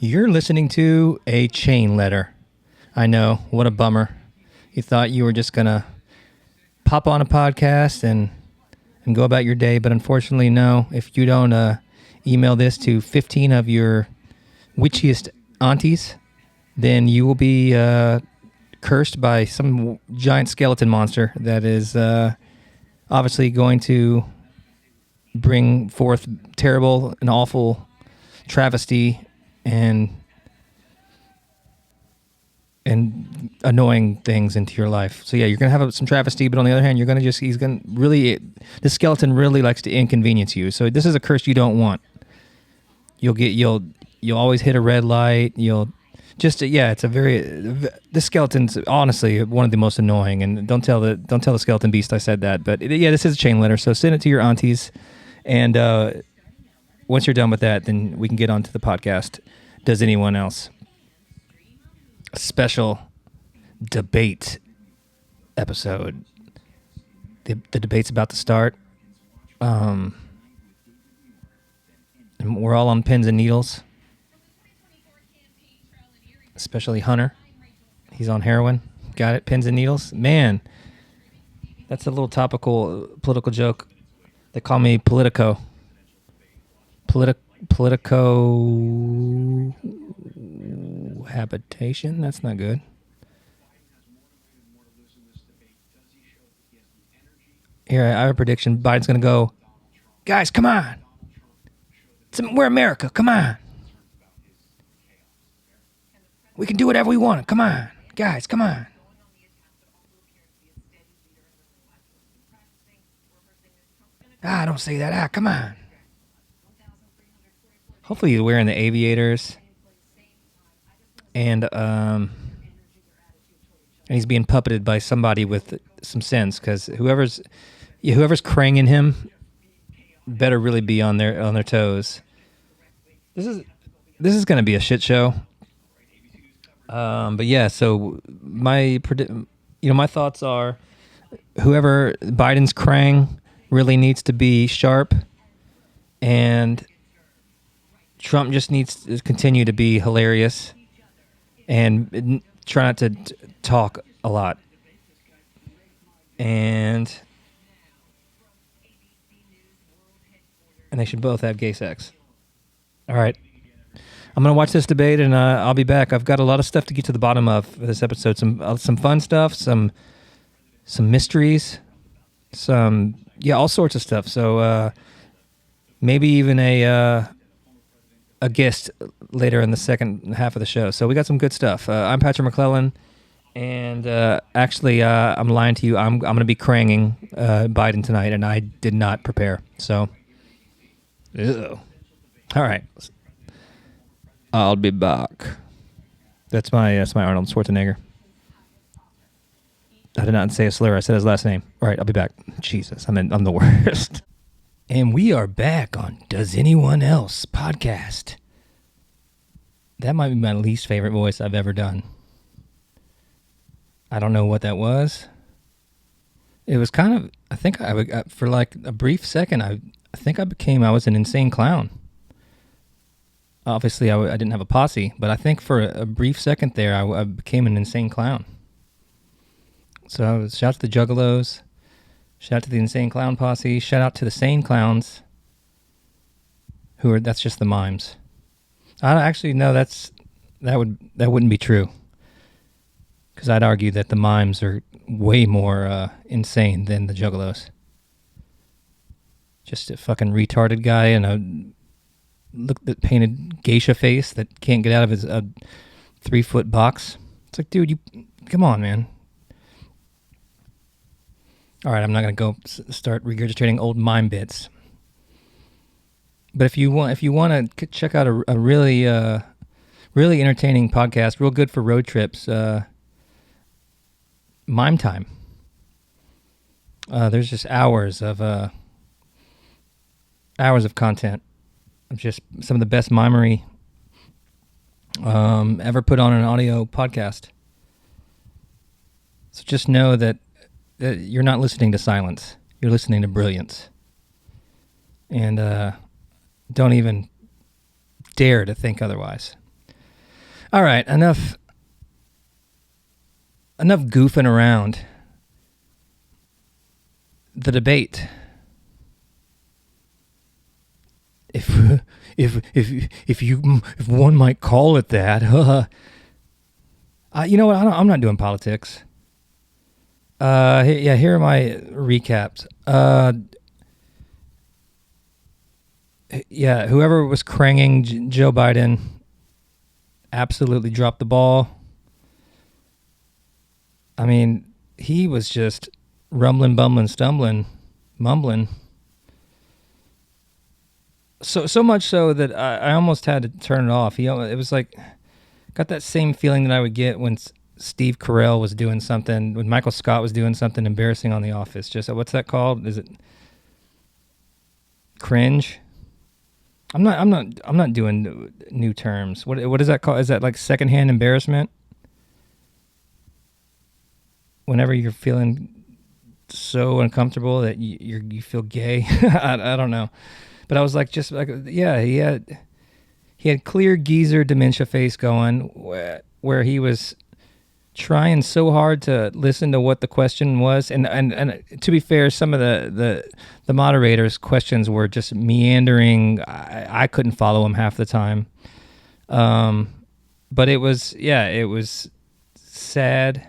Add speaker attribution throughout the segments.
Speaker 1: You're listening to a chain letter. I know, what a bummer. You thought you were just going to pop on a podcast and go about your day, but unfortunately, no. If you don't email this to 15 of your witchiest aunties, then you will be cursed by some giant skeleton monster that is obviously going to bring forth terrible and awful travesty and annoying things into your life. So yeah, you're gonna have some travesty, but on the other hand, this skeleton really likes to inconvenience you. So this is a curse you don't want. You'll always hit a red light. This skeleton's honestly one of the most annoying. And don't tell the skeleton beast I said that. But this is a chain letter. So send it to your aunties, and once you're done with that, then we can get on to the podcast. Does anyone else? A special debate episode. The debate's about to start. And we're all on pins and needles. Especially Hunter. He's on heroin. Got it? Pins and needles? Man, that's a little topical political joke. They call me Politico. Politico habitation? That's not good. Here, I have a prediction. Biden's going to go, guys, come on. We're America. Come on. We can do whatever we want. Come on. Guys, come on. Don't say that. Come on. Hopefully he's wearing the aviators. And he's being puppeted by somebody with some sense, because whoever's cranging him better really be on their toes. This is going to be a shit show. But yeah, so my thoughts are, whoever Biden's krang really needs to be sharp, and Trump just needs to continue to be hilarious and try not to talk a lot. And they should both have gay sex. All right. I'm going to watch this debate, and I'll be back. I've got a lot of stuff to get to the bottom of for this episode. Some fun stuff, some mysteries, all sorts of stuff. So maybe even a guest later in the second half of the show. So we got some good stuff. I'm Patrick McLellan, and actually, I'm lying to you. I'm going to be cranging Biden tonight, and I did not prepare. So, ew. All right. I'll be back. That's my Arnold Schwarzenegger. I did not say a slur. I said his last name. All right, I'll be back. Jesus, I'm the worst. And we are back on Does Anyone Else podcast. That might be my least favorite voice I've ever done. I don't know what that was. It was kind of, I think for like a brief second, I was an insane clown. Obviously, I didn't have a posse, but I think for a brief second there, I became an insane clown. So shout out to the Juggalos, shout out to the Insane Clown Posse, shout out to the Sane Clowns, that's just the mimes. I actually no, that wouldn't be true, because I'd argue that the mimes are way more insane than the Juggalos. Just a fucking retarded guy and a painted geisha face that can't get out of his 3-foot box. It's like, dude, come on, man. All right, I'm not gonna go start regurgitating old mime bits. But if you want to check out a really entertaining podcast, real good for road trips, Mime Time. There's just hours of content. Just some of the best mimery ever put on an audio podcast. So just know that you're not listening to silence. You're listening to brilliance. And don't even dare to think otherwise. All right, enough goofing around. The debate. If one might call it that, you know what? I'm not doing politics. Here are my recaps. Whoever was cranging Joe Biden absolutely dropped the ball. I mean, he was just rumbling, bumbling, stumbling, mumbling. So much so that I almost had to turn it off. It was like, got that same feeling that I would get when Steve Carell was doing something, when Michael Scott was doing something embarrassing on The Office. Just, what's that called? Is it cringe? I'm not doing new terms. What is that called? Is that like secondhand embarrassment? Whenever you're feeling so uncomfortable that you feel gay. I don't know. But I was like, just like, yeah, he had clear geezer dementia face going, where he was trying so hard to listen to what the question was, and to be fair, some of the moderators' questions were just meandering. I couldn't follow him half the time, but it was sad,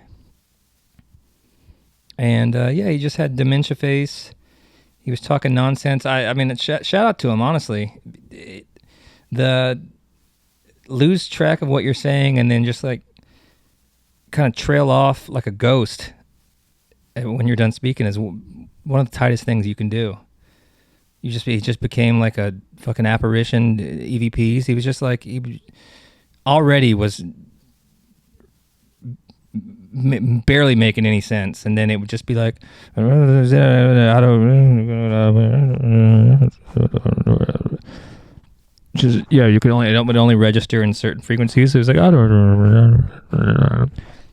Speaker 1: and he just had dementia face. He was talking nonsense. I mean, shout out to him, honestly. The lose track of what you're saying and then just like kind of trail off like a ghost when you're done speaking is one of the tightest things you can do. He just became like a fucking apparition. EVPs. He was just like, he already was barely making any sense, and then it would just be like, just, you could only, it would only register in certain frequencies. So it was like,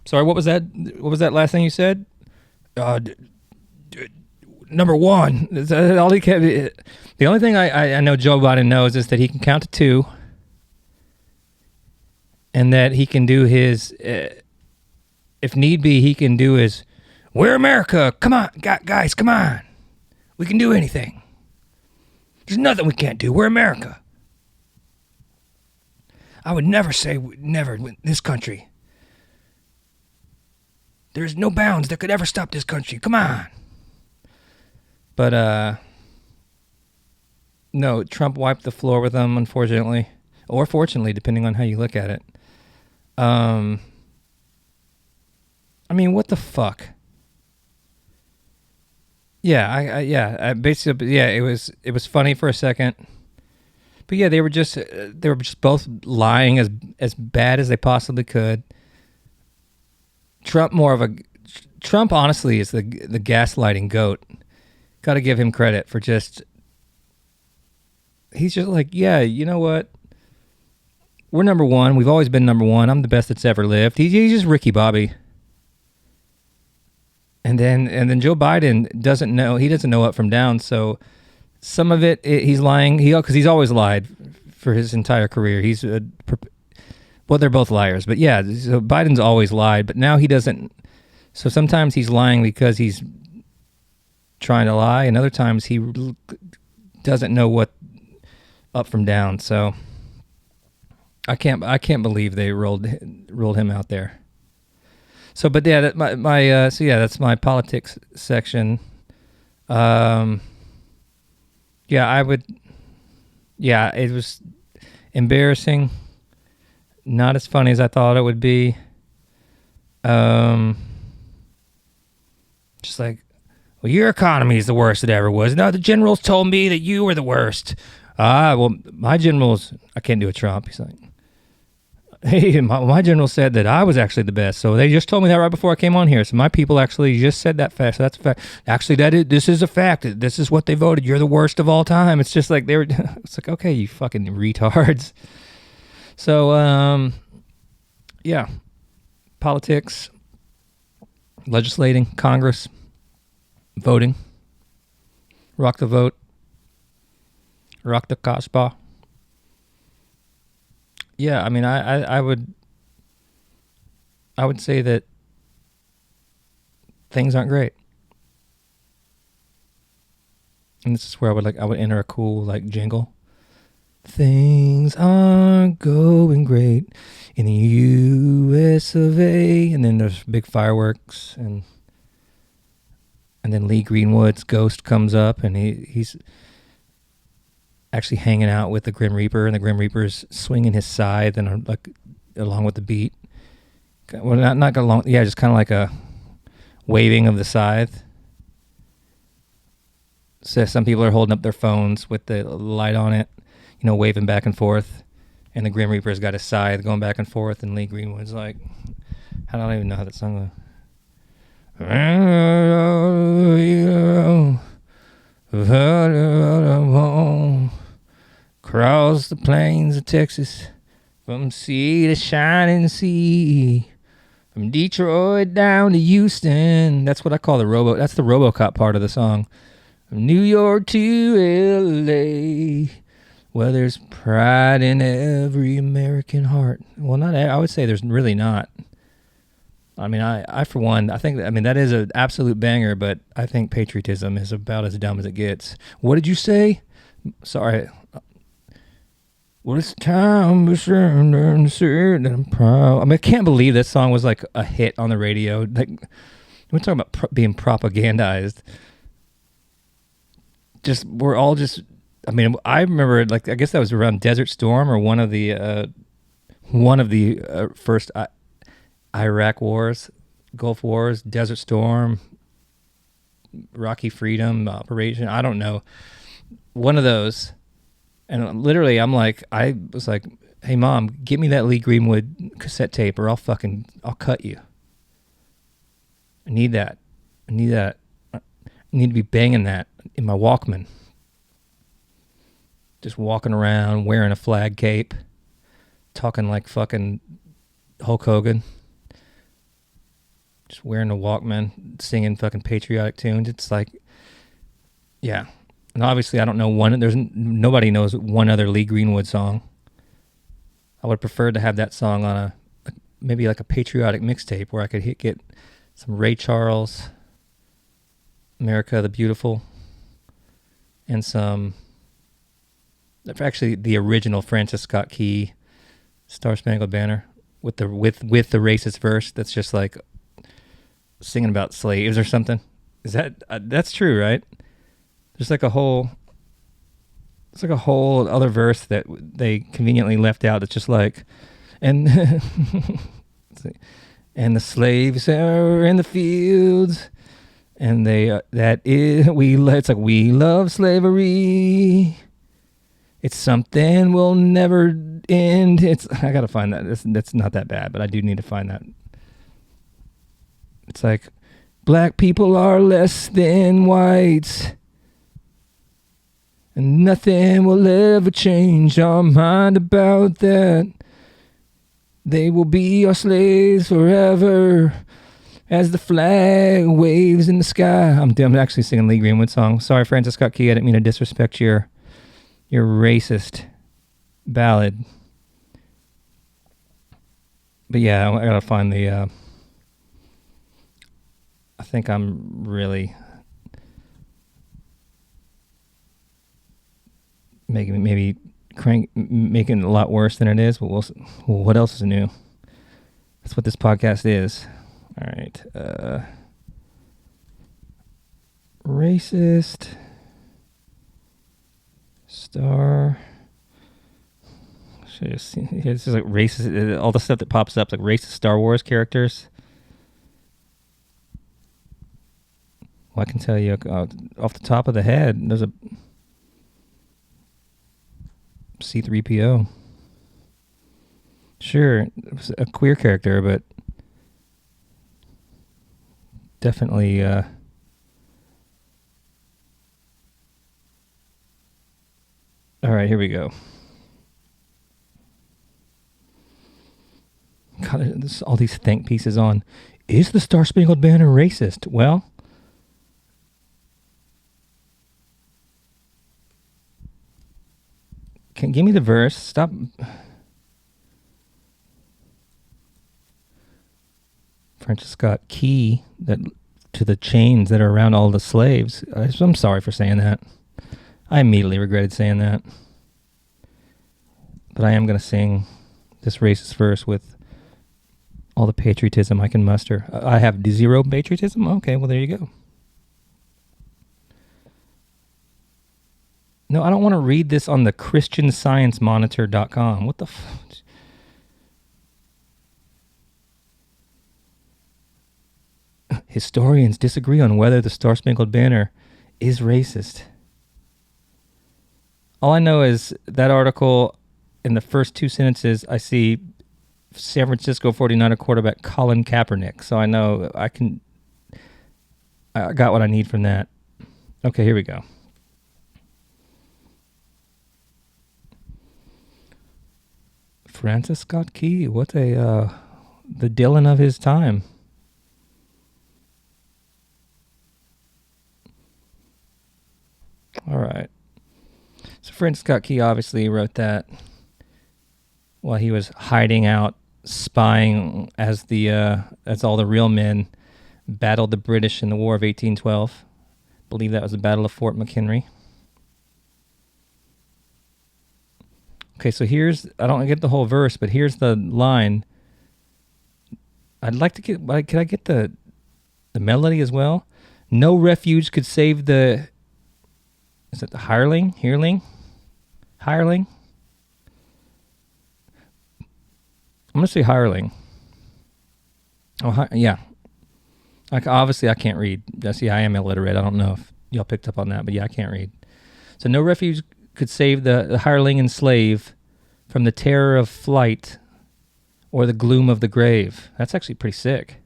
Speaker 1: sorry, what was that last thing you said? Number one. All he kept, the only thing I know Joe Biden knows is that he can count to 2, and that he can do his, if need be, he can do his, we're America, come on, guys, come on. We can do anything. There's nothing we can't do. We're America. I would never say never in this country. There's no bounds that could ever stop this country. Come on. But, no, Trump wiped the floor with them, unfortunately. Or fortunately, depending on how you look at it. I mean, what the fuck? Yeah, basically, yeah, it was funny for a second, but yeah, they were just both lying as bad as they possibly could. Trump honestly is the gaslighting goat. Got to give him credit for just. He's just like, yeah, you know what? We're number one. We've always been number one. I'm the best that's ever lived. He's just Ricky Bobby. And then Joe Biden doesn't know up from down. So some of it he's lying. Because he's always lied for his entire career. They're both liars. But yeah, so Biden's always lied. But now he doesn't. So sometimes he's lying because he's trying to lie, and other times he doesn't know what up from down. So I can't believe they rolled him out there. So, but yeah, that's my politics section. It was embarrassing. Not as funny as I thought it would be. Just like, well, your economy is the worst it ever was. No, the generals told me that you were the worst. Well, my generals, I can't do a Trump. He's like, hey, my general said that I was actually the best. So they just told me that right before I came on here. So my people actually just said that fact. So that's a fact. Actually, this is a fact. This is what they voted. You're the worst of all time. It's just like it's like, okay, you fucking retards. So, yeah. Politics, legislating, Congress, voting, rock the vote, rock the Kasbah. Yeah, I mean, I would I would say that things aren't great. And this is where I would enter a cool like jingle. Things aren't going great in the U.S. of A. And then there's big fireworks, and then Lee Greenwood's ghost comes up, and he's actually hanging out with the Grim Reaper, and the Grim Reaper's swinging his scythe and like along with the beat. Well, not along, yeah, just kind of like a waving of the scythe. So some people are holding up their phones with the light on it, waving back and forth, and the Grim Reaper's got his scythe going back and forth, and Lee Greenwood's like, I don't even know how that song goes. Cross the plains of Texas, from sea to shining sea, from Detroit down to Houston. That's what I call that's the RoboCop part of the song. From New York to L.A., well, there's pride in every American heart. Well, I would say there's really not. I mean, I for one, that is an absolute banger, but I think patriotism is about as dumb as it gets. What did you say? Sorry. Well, it's time to say that I'm proud. I mean, I can't believe this song was like a hit on the radio. Like, we're talking about being propagandized. We're all just. I mean, I remember, like, I guess that was around Desert Storm or one of the first Iraq wars, Gulf Wars, Desert Storm, Rocky Freedom Operation. I don't know, one of those. And literally, I was like, "Hey, Mom, get me that Lee Greenwood cassette tape, or I'll cut you. I need that. I need to be banging that in my Walkman." Just walking around wearing a flag cape, talking like fucking Hulk Hogan. Just wearing a Walkman, singing fucking patriotic tunes. It's like, yeah. And obviously I don't know nobody knows one other Lee Greenwood song. I would prefer to have that song on maybe like a patriotic mixtape where I could get some Ray Charles, America the Beautiful, and some, actually the original Francis Scott Key, Star Spangled Banner, with the racist verse that's just like singing about slaves or something. Is that's true, right? There's like a whole other verse that they conveniently left out. It's just like, and and the slaves are in the fields, and it's like, we love slavery. It's something will never end. I gotta find that. That's not that bad, but I do need to find that. It's like, black people are less than whites, and nothing will ever change our mind about that. They will be our slaves forever as the flag waves in the sky. I'm actually singing Lee Greenwood song. Sorry, Francis Scott Key. I didn't mean to disrespect your racist ballad. But yeah, I gotta find the. I think I'm really making it a lot worse than it is. But what else is new? That's what this podcast is. All right. Racist star. Should I just see? This is like racist. All the stuff that pops up, like racist Star Wars characters. Well, I can tell you off the top of the head, there's a C-3PO. Sure, it was a queer character, but definitely all right, here we go. God, there's all these think pieces on, is the Star Spangled Banner racist? Well, give me the verse. Stop. Francis Scott Key that to the chains that are around all the slaves. I'm sorry for saying that. I immediately regretted saying that. But I am going to sing this racist verse with all the patriotism I can muster. I have zero patriotism? Okay, well, there you go. No, I don't want to read this on the ChristianScienceMonitor.com. What the Historians disagree on whether the Star Spangled Banner is racist. All I know is that article, in the first two sentences, I see San Francisco 49er quarterback Colin Kaepernick. So I know I got what I need from that. Okay, here we go. Francis Scott Key, what the Dylan of his time. All right. So Francis Scott Key obviously wrote that while he was hiding out, spying as all the real men battled the British in the War of 1812. I believe that was the Battle of Fort McHenry. Okay, so I don't get the whole verse, but here's the line. I'd like to get, can I get the melody as well? No refuge could save is it the hireling? Hireling? I'm going to say hireling. Oh, yeah. Obviously, I can't read. See, I am illiterate. I don't know if y'all picked up on that, but yeah, I can't read. So no refuge could save the hireling and slave from the terror of flight or the gloom of the grave. That's actually pretty sick.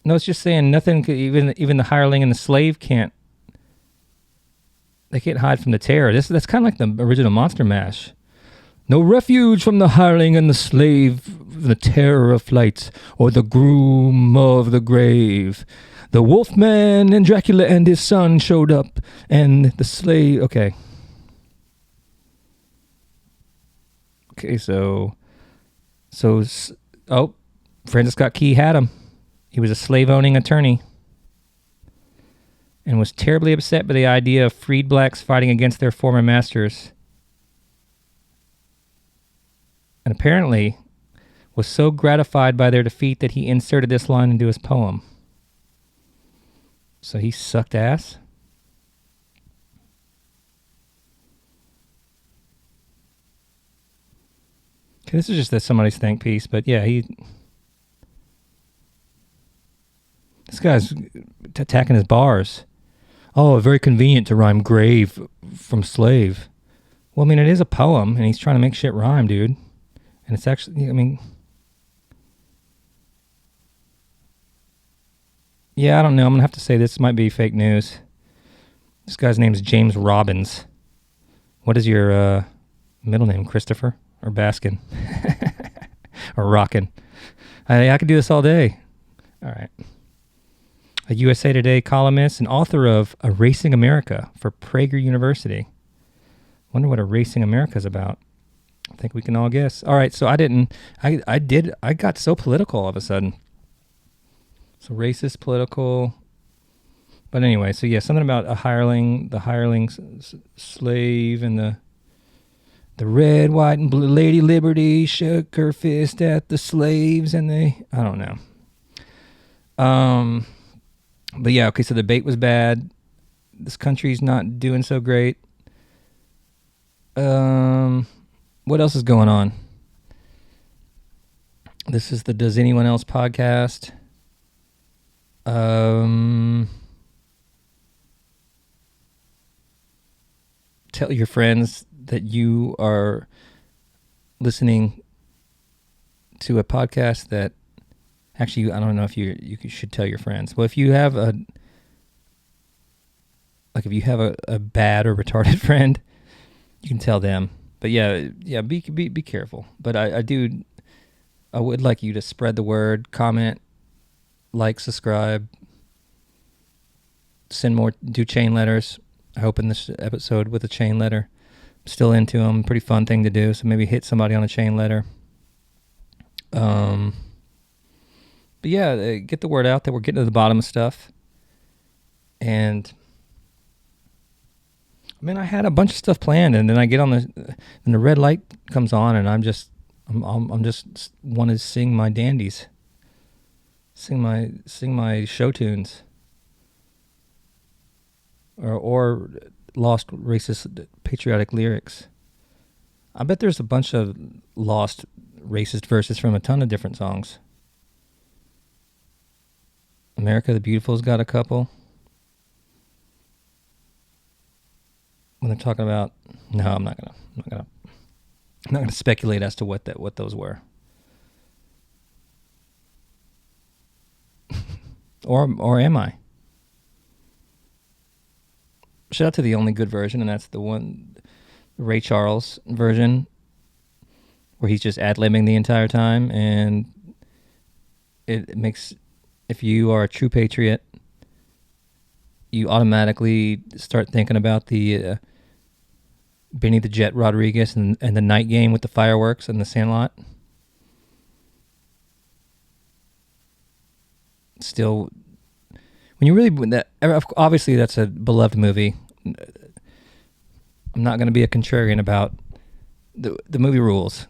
Speaker 1: No, it's just saying nothing could, even the hireling and the slave can't hide from the terror. That's kind of like the original Monster Mash. No refuge from the hireling and the slave, the terror of flight or the gloom of the grave. The Wolfman and Dracula and his son showed up, and the slave... Okay, so... Francis Scott Key had him. He was a slave-owning attorney and was terribly upset by the idea of freed blacks fighting against their former masters. And apparently was so gratified by their defeat that he inserted this line into his poem. So he sucked ass? Okay, this is just somebody's think piece, but yeah, this guy's attacking his bars. Oh, very convenient to rhyme grave from slave. Well, I mean, it is a poem, and he's trying to make shit rhyme, dude. And it's actually, I mean... Yeah, I don't know. I'm going to have to say this might be fake news. This guy's name is James Robbins. What is your middle name? Christopher? Or Baskin? Or Rockin'? I could do this all day. All right. A USA Today columnist and author of Erasing America for Prager University. Wonder what Erasing America is about. I think we can all guess. All right, so I got so political all of a sudden. So racist, political. But anyway, so yeah, something about the hireling slave, and the red, white, and blue Lady Liberty shook her fist at the slaves, and I don't know. But yeah, okay, so the bait was bad. This country's not doing so great. What else is going on? This is the Does Anyone Else podcast. Tell your friends that you are listening to a podcast that actually, I don't know if you should tell your friends. Well, if you have a bad or retarded friend, you can tell them. But yeah, be careful. But I would like you to spread the word, comment, like, subscribe, send more, do chain letters. I opened this episode with a chain letter. I'm still into them. Pretty fun thing to do. So maybe hit somebody on a chain letter. But yeah, get the word out that we're getting to the bottom of stuff. And I mean, I had a bunch of stuff planned, and then I get on and the red light comes on, and I'm just want to sing my dandies, sing my show tunes, or lost racist patriotic lyrics. I bet there's a bunch of lost racist verses from a ton of different songs. America the Beautiful's got a couple. When they're talking about, no, I'm not gonna speculate as to what those were. or am I? Shout out to the only good version, and that's the one, Ray Charles version, where he's just ad-libbing the entire time, and it makes, if you are a true patriot, you automatically start thinking about the Benny the Jet Rodriguez and the night game with the fireworks and the Sandlot. Still, when you really, obviously that's a beloved movie. I'm not going to be a contrarian about the movie rules,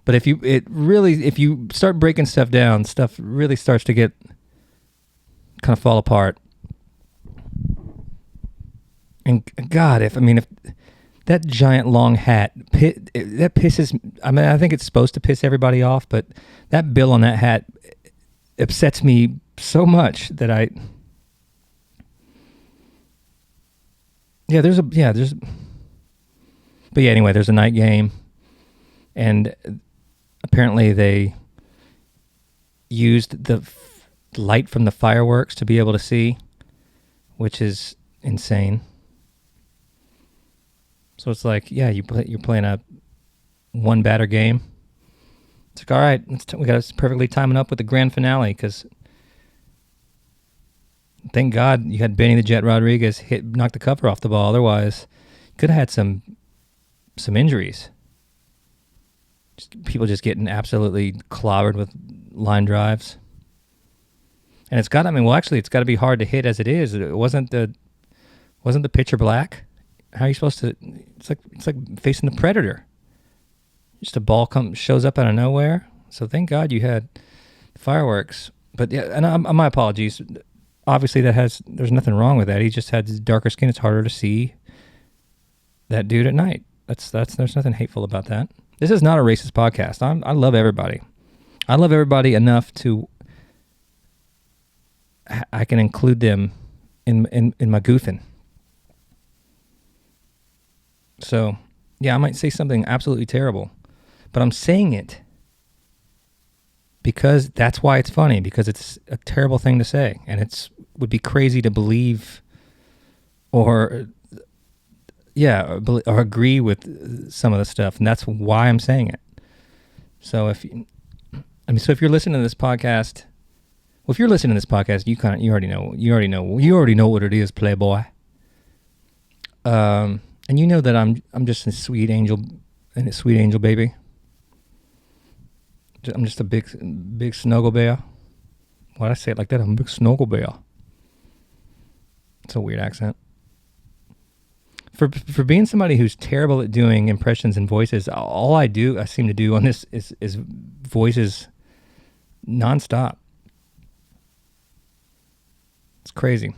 Speaker 1: but if you start breaking stuff down, stuff really starts to get kind of fall apart. And God, if that giant long hat, that pisses, I think it's supposed to piss everybody off, but that bill on that hat upsets me so much that anyway, there's a night game, and apparently they used the light from the fireworks to be able to see, which is insane. So it's like, yeah, you're playing a one batter game. It's like, all right, we got to perfectly timing up with the grand finale, because thank God you had Benny the Jet Rodriguez knock the cover off the ball. Otherwise, you could have had some injuries. People just getting absolutely clobbered with line drives. And it's got to be hard to hit as it is. It wasn't the pitcher black. How are you supposed to? It's like facing the predator. Just a ball shows up out of nowhere. So thank God you had fireworks. But yeah, and my apologies. Obviously, there's nothing wrong with that. He just had darker skin. It's harder to see that dude at night. There's nothing hateful about that. This is not a racist podcast. I love everybody. I love everybody enough to I can include them in my goofing. So, yeah, I might say something absolutely terrible, but I'm saying it because that's why it's funny, because it's a terrible thing to say, and would be crazy to believe or agree with some of the stuff, and that's why I'm saying it. So if you're listening to this podcast, if you're listening to this podcast, you already know what it is, Playboy. And you know that I'm just a sweet angel baby. I'm just a big snuggle bear. Why'd I say it like that? I'm a big snuggle bear. It's a weird accent. For being somebody who's terrible at doing impressions and voices, all I seem to do on this is voices nonstop. It's crazy.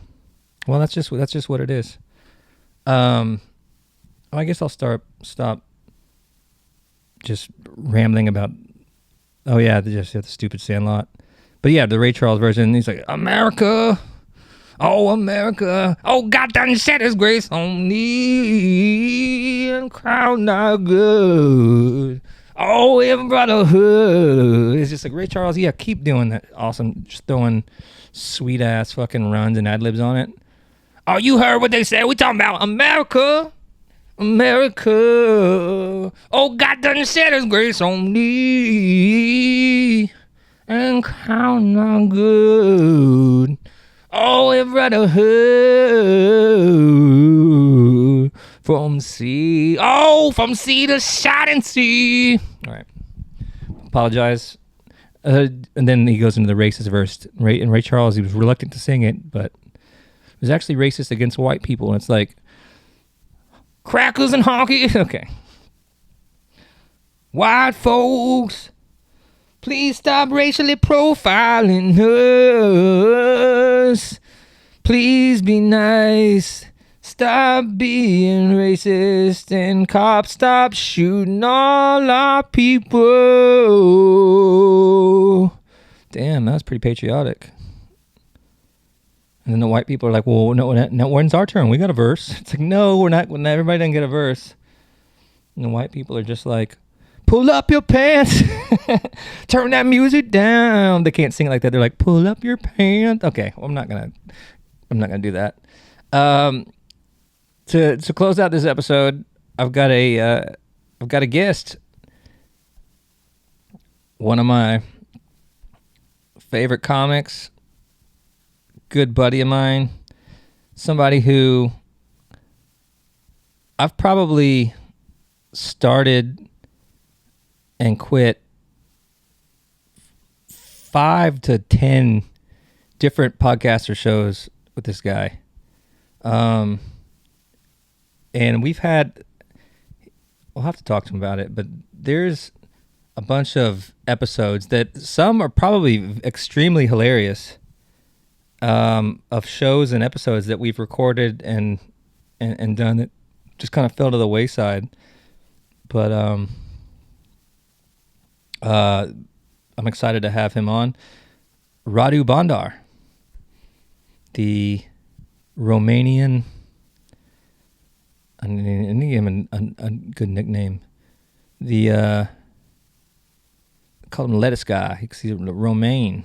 Speaker 1: Well, that's just what it is. I guess I'll stop just rambling about, the stupid Sandlot. But yeah, the Ray Charles version, he's like, America, oh, God done set his grace on me, and crown not good. Oh, in brotherhood. It's just like, Ray Charles, yeah, keep doing that. Awesome. Just throwing sweet ass fucking runs and ad libs on it. Oh, you heard what they said. We talking about America. America, oh, God done set his grace on me, and count on good. Oh, in brotherhood, from sea to shining sea. All right, apologize. And then he goes into the racist verse. And Ray Charles, he was reluctant to sing it, but it was actually racist against white people. And it's like, crackers and honky. Okay. White folks, please stop racially profiling us. Please be nice. Stop being racist, and cops stop shooting all our people. Damn, that was pretty patriotic. And then the white people are like, well, no, when's our turn? We got a verse. It's like, no, we're not. Everybody doesn't get a verse. And the white people are just like, pull up your pants. Turn that music down. They can't sing it like that. They're like, pull up your pants. Okay, well, I'm not gonna do that. To close out this episode, I've got a guest. One of my favorite comics, good buddy of mine, somebody who I've probably started and quit 5 to 10 different podcasts or shows with this guy. And we'll have to talk to him about it, but there's a bunch of episodes that some are probably extremely hilarious, of shows and episodes that we've recorded and done that just kind of fell to the wayside. But I'm excited to have him on. Radu Bondar, the Romanian. I need him a good nickname. Call him Lettuce Guy. He's a Romanian.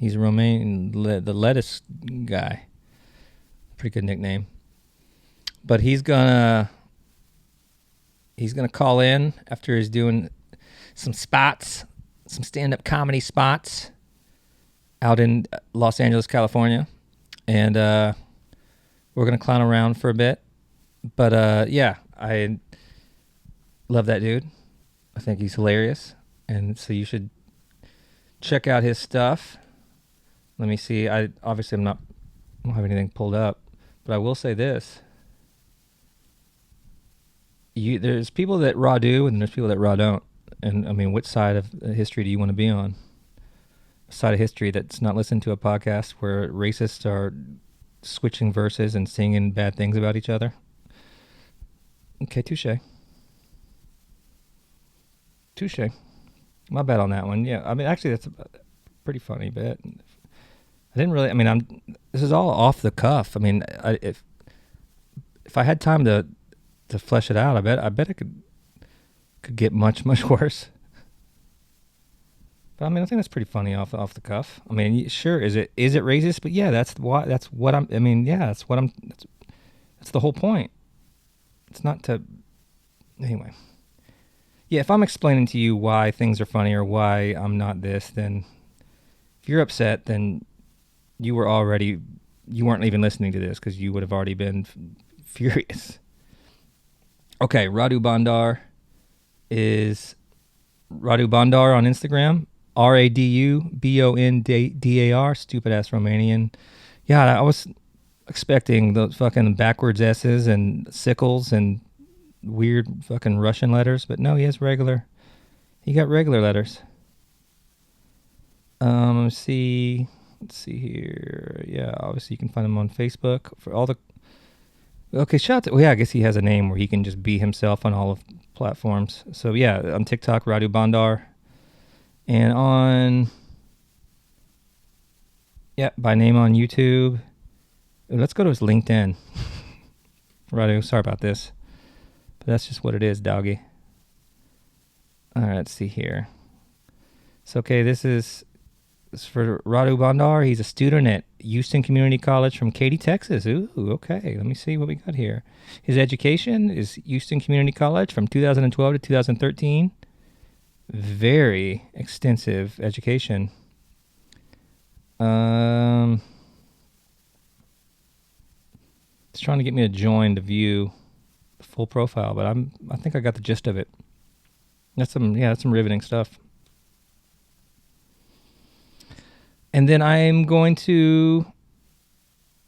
Speaker 1: He's a the lettuce guy. Pretty good nickname. But he's gonna call in after he's doing some stand-up comedy spots out in Los Angeles, California, and we're gonna clown around for a bit. But yeah, I love that dude. I think he's hilarious, and so you should check out his stuff. Let me see. I don't have anything pulled up, but I will say this: there's people that raw do, and there's people that raw don't. And I mean, which side of history do you want to be on? A side of history that's not listening to a podcast where racists are switching verses and singing bad things about each other? Okay, touche. My bad on that one. Yeah, I mean, actually, that's a pretty funny bit. I didn't really. I mean, this is all off the cuff. I mean, if I had time to flesh it out, I bet it could get much worse. But I mean, I think that's pretty funny off the cuff. I mean, sure, is it racist? But yeah, that's the whole point. It's not to, anyway. Yeah, if I'm explaining to you why things are funny or why I'm not this, then if you're upset, then you weren't even listening to this because you would have already been furious. Okay, Radu Bondar is Radu Bondar on Instagram. RADUBONDAR, stupid ass Romanian. Yeah, I was expecting those fucking backwards S's and sickles and weird fucking Russian letters, but no, he got regular letters. Let's see here. Yeah, obviously you can find him on Facebook for all the. Okay, shout out. Well, yeah, I guess he has a name where he can just be himself on all of platforms. So yeah, on TikTok, Radu Bondar, and by name on YouTube. Let's go to his LinkedIn. Radu, sorry about this, but that's just what it is, doggy. All right, let's see here. So okay, this is for Radu Bondar. He's a student at Houston Community College from Katy, Texas. Ooh, okay. Let me see what we got here. His education is Houston Community College from 2012 to 2013. Very extensive education. It's trying to get me to join to view the full profile, but I think I got the gist of it. That's some riveting stuff. And then I'm going to...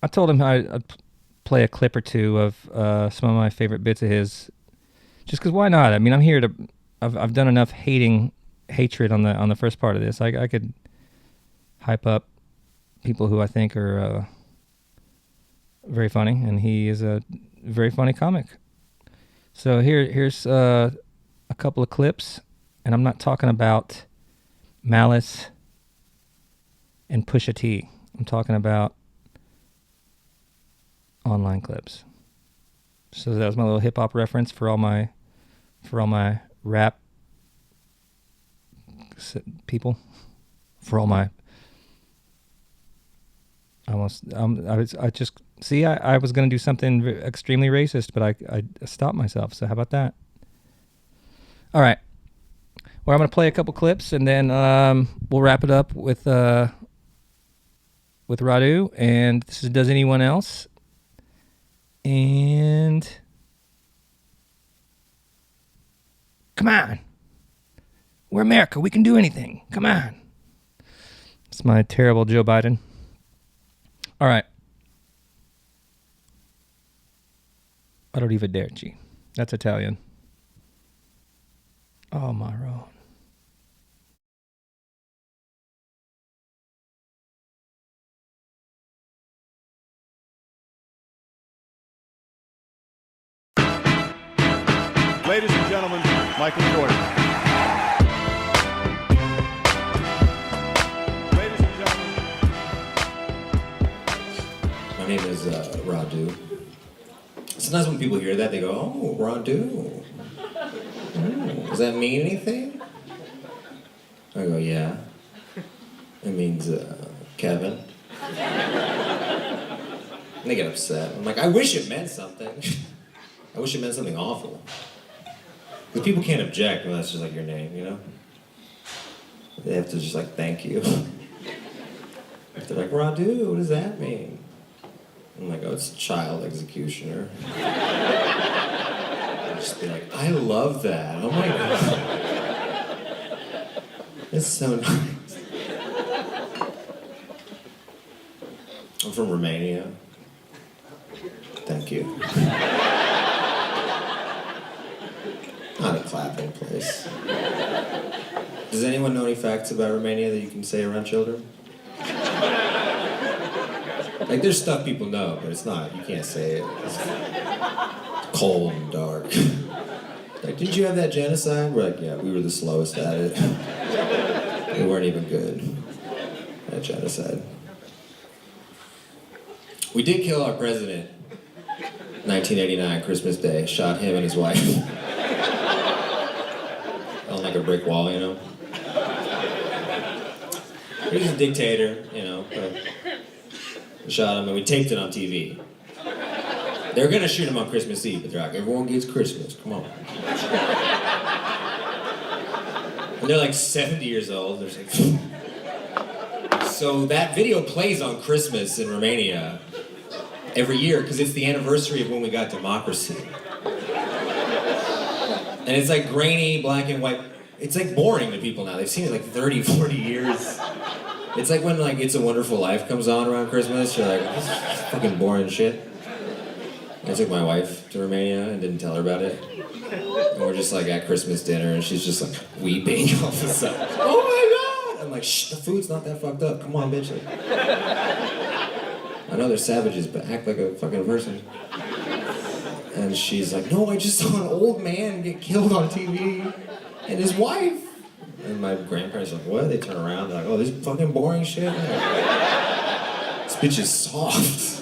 Speaker 1: I told him I'd play a clip or two of some of my favorite bits of his, just because why not? I mean, I'm here to... I've done enough hatred on the first part of this. I could hype up people who I think are very funny, and he is a very funny comic. So here's a couple of clips, and I'm not talking about Malice and Pusha T. I'm talking about online clips. So that was my little hip hop reference for all my rap people, for all my I just see I was going to do something extremely racist, but I stopped myself. So how about that? All right. Well, I'm going to play a couple clips, and then we'll wrap it up with Radu. And this is Does Anyone Else? And come on. We're America. We can do anything. Come on. It's my terrible Joe Biden. All right. Arrivederci. That's Italian. Oh, Maron.
Speaker 2: Ladies and gentlemen, Michael Jordan. Ladies and gentlemen.
Speaker 3: My name is Radu. Sometimes when people hear that, they go, "Oh, Radu. Does that mean anything?" I go, "Yeah. It means Kevin." And they get upset. I'm like, I wish it meant something. I wish it meant something awful. Because people can't object when that's just like your name, you know? They have to just like, thank you. If they're like, Radu, what does that mean? I'm like, oh, it's child executioner. I'll just be like, I love that. Oh my God. It's so nice. I'm from Romania. Thank you. Not a clapping place. Does anyone know any facts about Romania that you can say around children? Like, there's stuff people know, but it's not. You can't say it. It's cold and dark. Like, didn't you have that genocide? We're like, yeah, we were the slowest at it. We weren't even good at genocide. We did kill our president 1989, Christmas Day. Shot him and his wife. On like a brick wall, you know? He was a dictator, you know. We shot him and we taped it on TV. They were gonna shoot him on Christmas Eve, but they're like, everyone gets Christmas, come on. And they're like 70 years old. They're like, so that video plays on Christmas in Romania every year because it's the anniversary of when we got democracy. And it's like grainy, black and white. It's like boring to people now. They've seen it like 30, 40 years. It's like when like It's a Wonderful Life comes on around Christmas. You're like, this is fucking boring shit. I took my wife to Romania and didn't tell her about it. And we're just like at Christmas dinner and she's just like weeping all of a sudden. Oh my God! I'm like, shh, the food's not that fucked up. Come on, bitch. Like, I know they're savages, but act like a fucking person. And she's like, no, I just saw an old man get killed on TV and his wife. And my grandparents are like, what? They turn around, they're like, oh, this fucking boring shit. Like, this bitch is soft.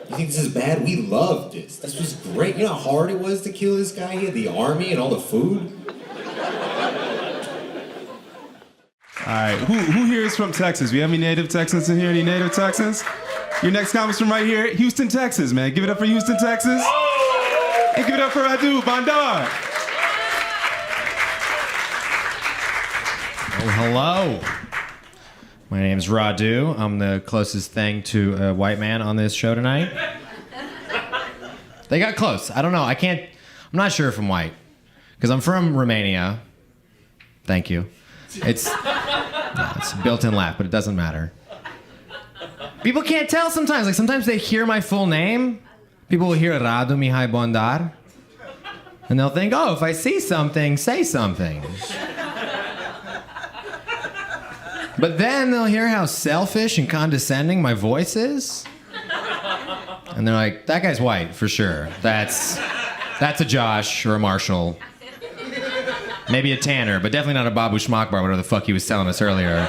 Speaker 3: You think this is bad? We loved this. This was great. You know how hard it was to kill this guy? He had the army and all the food.
Speaker 4: All right, who here is from Texas? We have any native Texans in here? Any native Texans? Your next comment's from right here, Houston, Texas, man. Give it up for Houston, Texas. And give it up for Radu Bondar.
Speaker 5: Oh, hello. My name's Radu. I'm the closest thing to a white man on this show tonight. They got close. I don't know. I'm not sure if I'm white. Because I'm from Romania. Thank you. No, it's a built-in laugh, but it doesn't matter. People can't tell sometimes. Like sometimes they hear my full name. People will hear Radu Bondar. And they'll think, oh, if I see something, say something. But then they'll hear how selfish and condescending my voice is. And they're like, that guy's white, for sure. That's a Josh or a Marshall. Maybe a Tanner, but definitely not a Babu Schmackbar, whatever the fuck he was telling us earlier.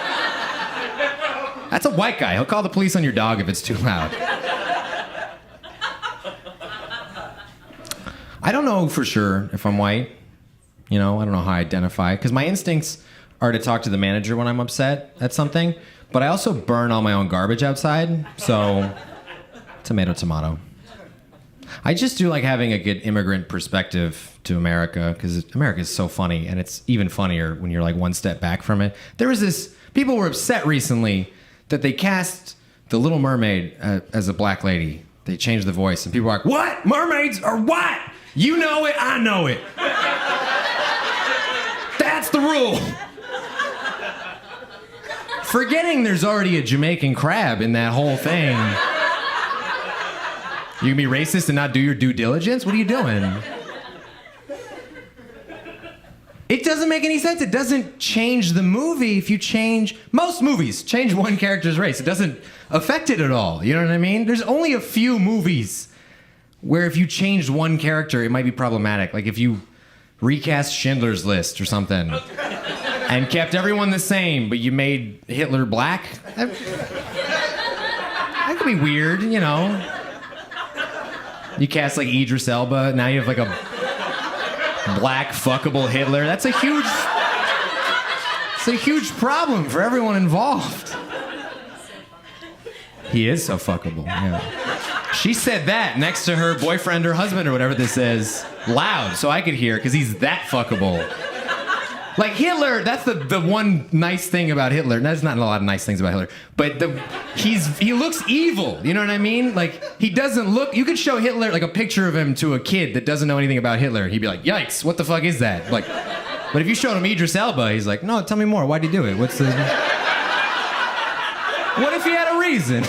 Speaker 5: That's a white guy. He'll call the police on your dog if it's too loud. I don't know for sure if I'm white. I don't know how I identify. Because my instincts are to talk to the manager when I'm upset at something. But I also burn all my own garbage outside. So, tomato, tomato. I just do like having a good immigrant perspective to America. Because America is so funny. And it's even funnier when you're like one step back from it. There was this... People were upset recently that they cast The Little Mermaid as a black lady. They changed the voice. And people were like, what? Mermaids are white! You know it, I know it. That's the rule. Forgetting there's already a Jamaican crab in that whole thing. You can be racist and not do your due diligence? What are you doing? It doesn't make any sense. It doesn't change the movie if you change... Most movies change one character's race. It doesn't affect it at all. You know what I mean? There's only a few movies where if you changed one character, it might be problematic. Like if you recast Schindler's List or something and kept everyone the same, but you made Hitler black. That could be weird, You cast like Idris Elba, now you have like a black fuckable Hitler. That's a huge problem for everyone involved. He is so fuckable, yeah. She said that next to her boyfriend or husband or whatever this is, loud, so I could hear, because he's that fuckable. Like Hitler, that's the one nice thing about Hitler. There's not a lot of nice things about Hitler, but he looks evil. You know what I mean? Like he doesn't look. You could show Hitler like a picture of him to a kid that doesn't know anything about Hitler. He'd be like, "Yikes! What the fuck is that?" Like, but if you showed him Idris Elba, he's like, "No, tell me more. Why'd he do it? What's the? What if he had a reason?"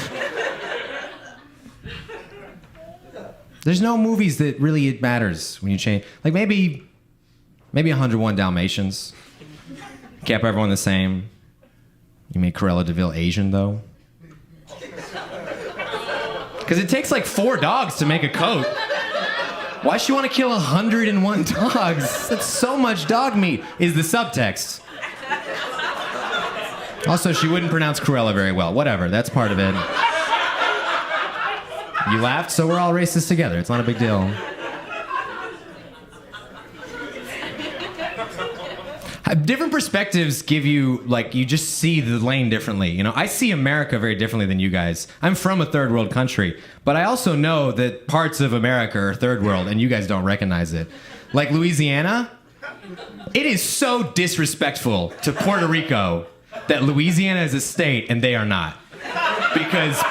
Speaker 5: There's no movies that really it matters when you change. Like maybe 101 Dalmatians. Kept everyone the same. You made Cruella de Vil Asian, though. Because it takes like 4 dogs to make a coat. Why she want to kill 101 dogs? That's so much dog meat, is the subtext. Also, she wouldn't pronounce Cruella very well. Whatever, that's part of it. You laughed, so we're all racist together. It's not a big deal. Different perspectives give you, like, you just see the lane differently. I see America very differently than you guys. I'm from a third world country, but I also know that parts of America are third world, and you guys don't recognize it. Like Louisiana, it is so disrespectful to Puerto Rico that Louisiana is a state and they are not. Because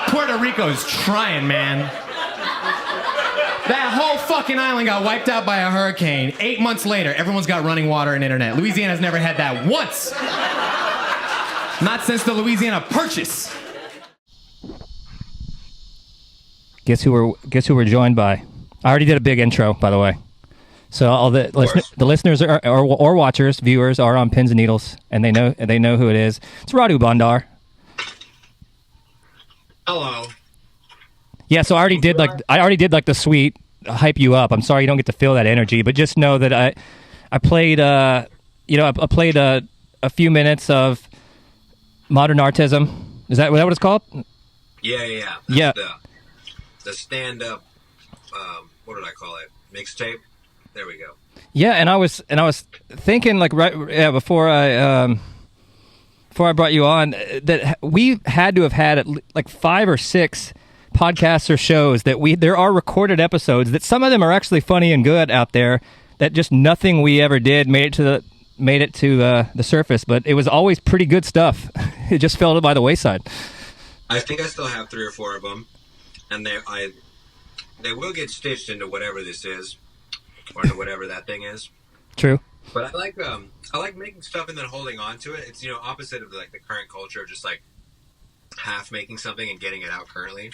Speaker 5: Puerto Rico is trying, man. That whole fucking island got wiped out by a hurricane. 8 months later, everyone's got running water and internet. Louisiana's never had that once. Not since the Louisiana Purchase.
Speaker 1: Guess who we're joined by? I already did a big intro, by the way. So all the listeners or watchers, viewers are on pins and needles, and they know who it is. It's Radu Bondar.
Speaker 6: Hello.
Speaker 1: Yeah, so I already did like the sweet hype you up. I'm sorry you don't get to feel that energy, but just know that I played I played a few minutes of modern artism. Is that what it's called?
Speaker 6: Yeah.
Speaker 1: Yeah.
Speaker 6: The stand-up. What did I call it? Mixtape. There we go.
Speaker 1: Yeah, and I was thinking before I brought you on that we had to have had like 5 or 6 podcasts or shows that there are recorded episodes that some of them are actually funny and good out there that just nothing we ever did made it to the surface, but it was always pretty good stuff. It just fell by the wayside.
Speaker 6: I think I still have 3 or 4 of them, and they will get stitched into whatever this is, or into whatever that thing is.
Speaker 1: True.
Speaker 6: But I like making stuff and then holding on to it. It's opposite of like the current culture of just like half making something and getting it out currently.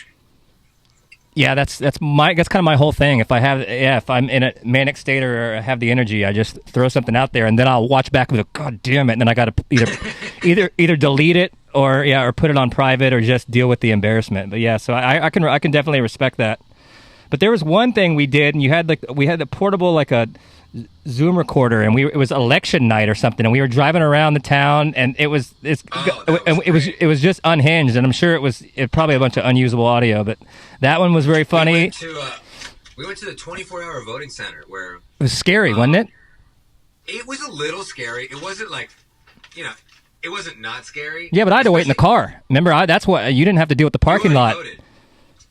Speaker 1: Yeah, that's kind of my whole thing. If I'm in a manic state or have the energy, I just throw something out there and then I'll watch back and go, God damn it, and then I got to either delete it or put it on private or just deal with the embarrassment. But yeah, so I can definitely respect that. But there was one thing we did, and we had the portable like a Zoom recorder, and it was election night or something, and we were driving around the town, and it was just unhinged, and I'm sure it was probably a bunch of unusable audio, but that one was very funny.
Speaker 6: We went to the 24-hour voting center where
Speaker 1: it was scary, wasn't it?
Speaker 6: It was a little scary. It wasn't like, it wasn't not scary.
Speaker 1: Yeah, but I had to wait in the car. Remember, that's what you didn't have to deal with the parking lot.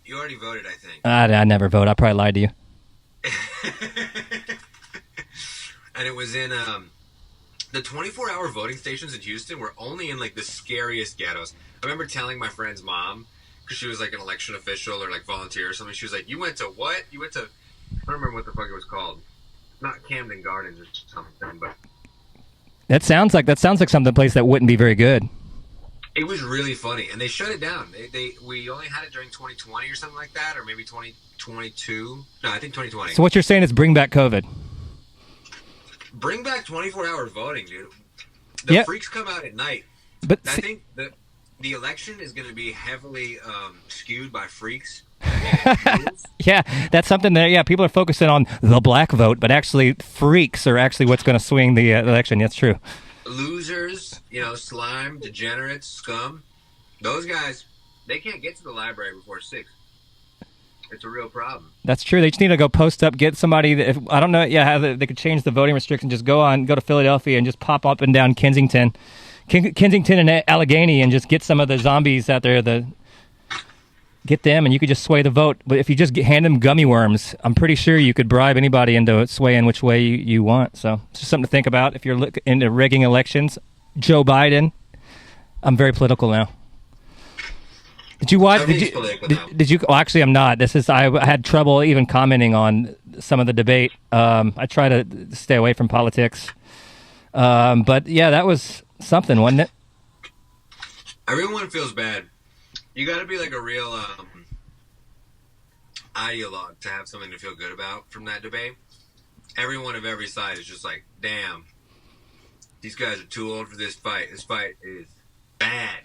Speaker 6: You already voted, I think.
Speaker 1: I never vote. I probably lied to you.
Speaker 6: And it was in the 24-hour voting stations in Houston were only in like the scariest ghettos. I remember telling my friend's mom, because she was like an election official or like volunteer or something. She was like, "You went to what? You went to?" I don't remember what the fuck it was called. Not Camden Gardens or something, but
Speaker 1: that sounds like some place that wouldn't be very good.
Speaker 6: It was really funny, and they shut it down. We only had it during 2020 or something like that, or maybe 2022. No, I think 2020.
Speaker 1: So what you're saying is bring back COVID.
Speaker 6: Bring back 24-hour voting, dude. The freaks come out at night.
Speaker 1: But
Speaker 6: I think the election is going to be heavily skewed by freaks.
Speaker 1: Yeah, that's something that people are focusing on the black vote, but actually freaks are actually what's going to swing the election. That's true.
Speaker 6: Losers, slime, degenerates, scum. Those guys, they can't get to the library before 6. It's a real problem. That's
Speaker 1: true. They just need to go post up, get somebody. I don't know. Yeah, how they could change the voting restrictions. Just go to Philadelphia and just pop up and down Kensington and Allegheny, and just get some of the zombies out there. Get them, and you could just sway the vote. But if you just hand them gummy worms, I'm pretty sure you could bribe anybody into swaying which way you want. So it's just something to think about if you're looking into rigging elections. Joe Biden. I'm very political now. Did you watch? Did you? Well, actually, I'm not. I had trouble even commenting on some of the debate. I try to stay away from politics. But yeah, that was something, wasn't it?
Speaker 6: Everyone feels bad. You got to be like a real ideologue to have something to feel good about from that debate. Everyone of every side is just like, damn, these guys are too old for this fight. This fight is bad.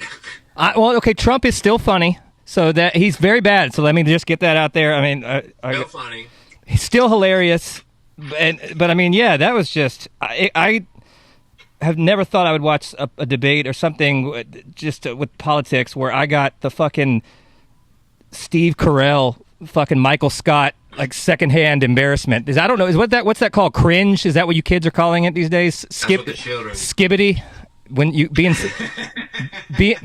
Speaker 1: Okay, Trump is still funny, so that he's very bad. So let me just get that out there. I mean,
Speaker 6: still funny.
Speaker 1: He's still hilarious, but I mean, yeah, that was just I have never thought I would watch a debate or something just with politics where I got the fucking Steve Carell, fucking Michael Scott, like secondhand embarrassment. I don't know. What's that called? Cringe? Is that what you kids are calling it these days? Skibbity. When you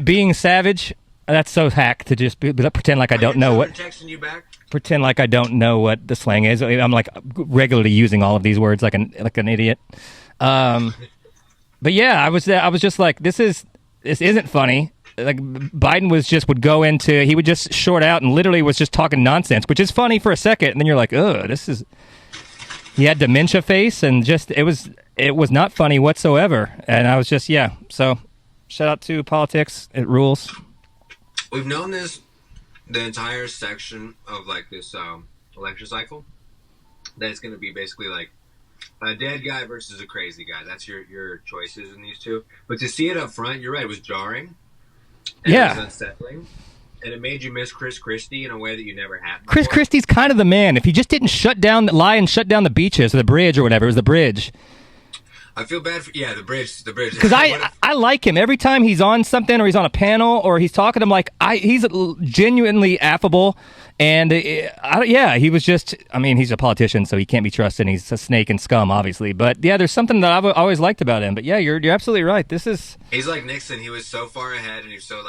Speaker 1: being savage, that's so hack to just pretend like I don't know what.
Speaker 6: Texting you back?
Speaker 1: Pretend like I don't know what the slang is. I'm like regularly using all of these words like an idiot. But yeah, I was just like, this isn't funny. Like Biden he would just short out and literally was just talking nonsense, which is funny for a second, and then you're like, ugh, he had dementia face, and just it was not funny whatsoever. And I was just, so shout out to politics. It rules.
Speaker 6: We've known the entire section of like this election cycle, that it's going to be basically like a dead guy versus a crazy guy. That's your choices in these two. But to see it up front, you're right, it was jarring. And it was unsettling. And it made you miss Chris Christie in a way that you never had before.
Speaker 1: Chris Christie's kind of the man. If he just didn't lie and shut down the beaches or the bridge or whatever, it was the bridge.
Speaker 6: I feel bad for the bridge.
Speaker 1: Because I like him. Every time he's on something or he's on a panel or he's talking, I'm like, he's genuinely affable. And he was just, I mean, he's a politician, so he can't be trusted. He's a snake and scum, obviously. But yeah, there's something that I've always liked about him. But yeah, you're absolutely right.
Speaker 6: He's like Nixon. He was so far ahead, and he was so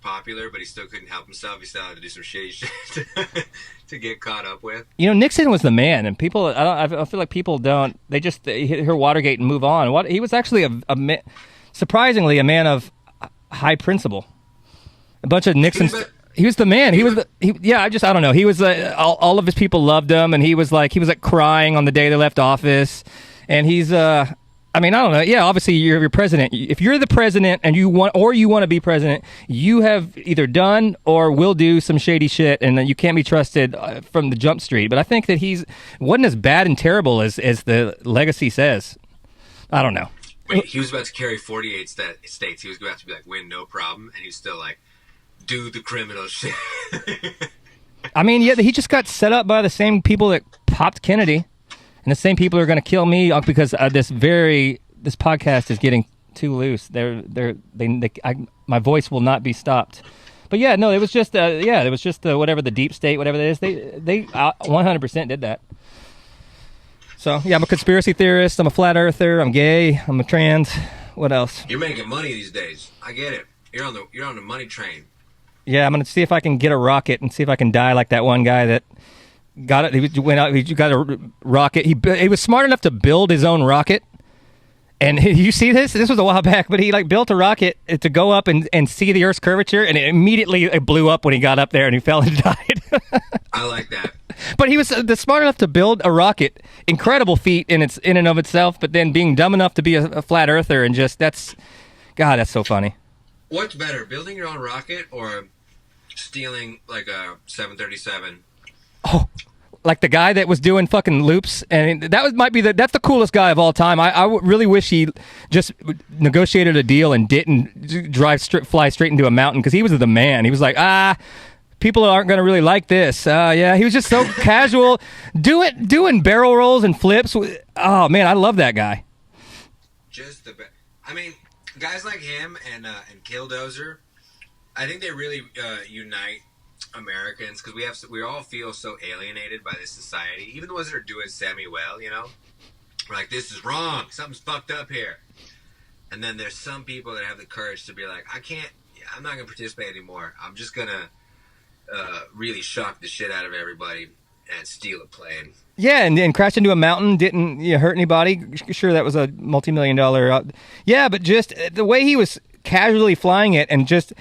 Speaker 6: popular, but he still couldn't help himself. He still had to do some shitty shit to get caught up with.
Speaker 1: Nixon was the man, and people, I feel like people don't. They just hear Watergate and move on. He was actually surprisingly a man of high principle. A bunch of Nixon's. He was the man. I don't know. He was all of his people loved him, and he was like crying on the day they left office, and he's I mean, I don't know. Yeah, obviously you're president. If you're the president and you want to be president, you have either done or will do some shady shit, and you can't be trusted from the jump street. But I think that wasn't as bad and terrible as the legacy says. I don't know.
Speaker 6: Wait, he was about to carry 48 states. He was about to be like, win, no problem, and he's still like, do the criminal shit.
Speaker 1: I mean, yeah, he just got set up by the same people that popped Kennedy. And the same people are going to kill me because this podcast is getting too loose. My voice will not be stopped. But yeah, no, it was just whatever the deep state, whatever that is. They 100% did that. So yeah, I'm a conspiracy theorist. I'm a flat earther. I'm gay. I'm a trans. What else?
Speaker 6: You're making money these days. I get it. You're on the money train.
Speaker 1: Yeah, I'm gonna see if I can get a rocket and see if I can die like that one guy that. Got it. He went out. He got a rocket. He was smart enough to build his own rocket. And you see this? This was a while back, but he built a rocket to go up and see the Earth's curvature, and it blew up when he got up there, and he fell and died.
Speaker 6: I like that.
Speaker 1: But he was smart enough to build a rocket. Incredible feat in and of itself. But then being dumb enough to be a flat earther and that's so funny.
Speaker 6: What's better, building your own rocket or stealing like a 737?
Speaker 1: Oh, like the guy that was doing fucking loops, and that's the coolest guy of all time. I really wish he just negotiated a deal and didn't fly straight into a mountain, because he was the man. He was like, people aren't going to really like this. Yeah, he was just so casual, doing barrel rolls and flips. Oh man, I love that guy.
Speaker 6: Just the best. I mean, guys like him and Killdozer, I think they really unite Americans, because we all feel so alienated by this society, even the ones that are doing semi well, we're like, this is wrong, something's fucked up here. And then there's some people that have the courage to be like, I'm not gonna participate anymore. I'm just gonna really shock the shit out of everybody and steal a plane.
Speaker 1: Yeah, and crash into a mountain, didn't hurt anybody. Sure, that was a multi-million-dollar yeah, but just the way he was casually flying it, and just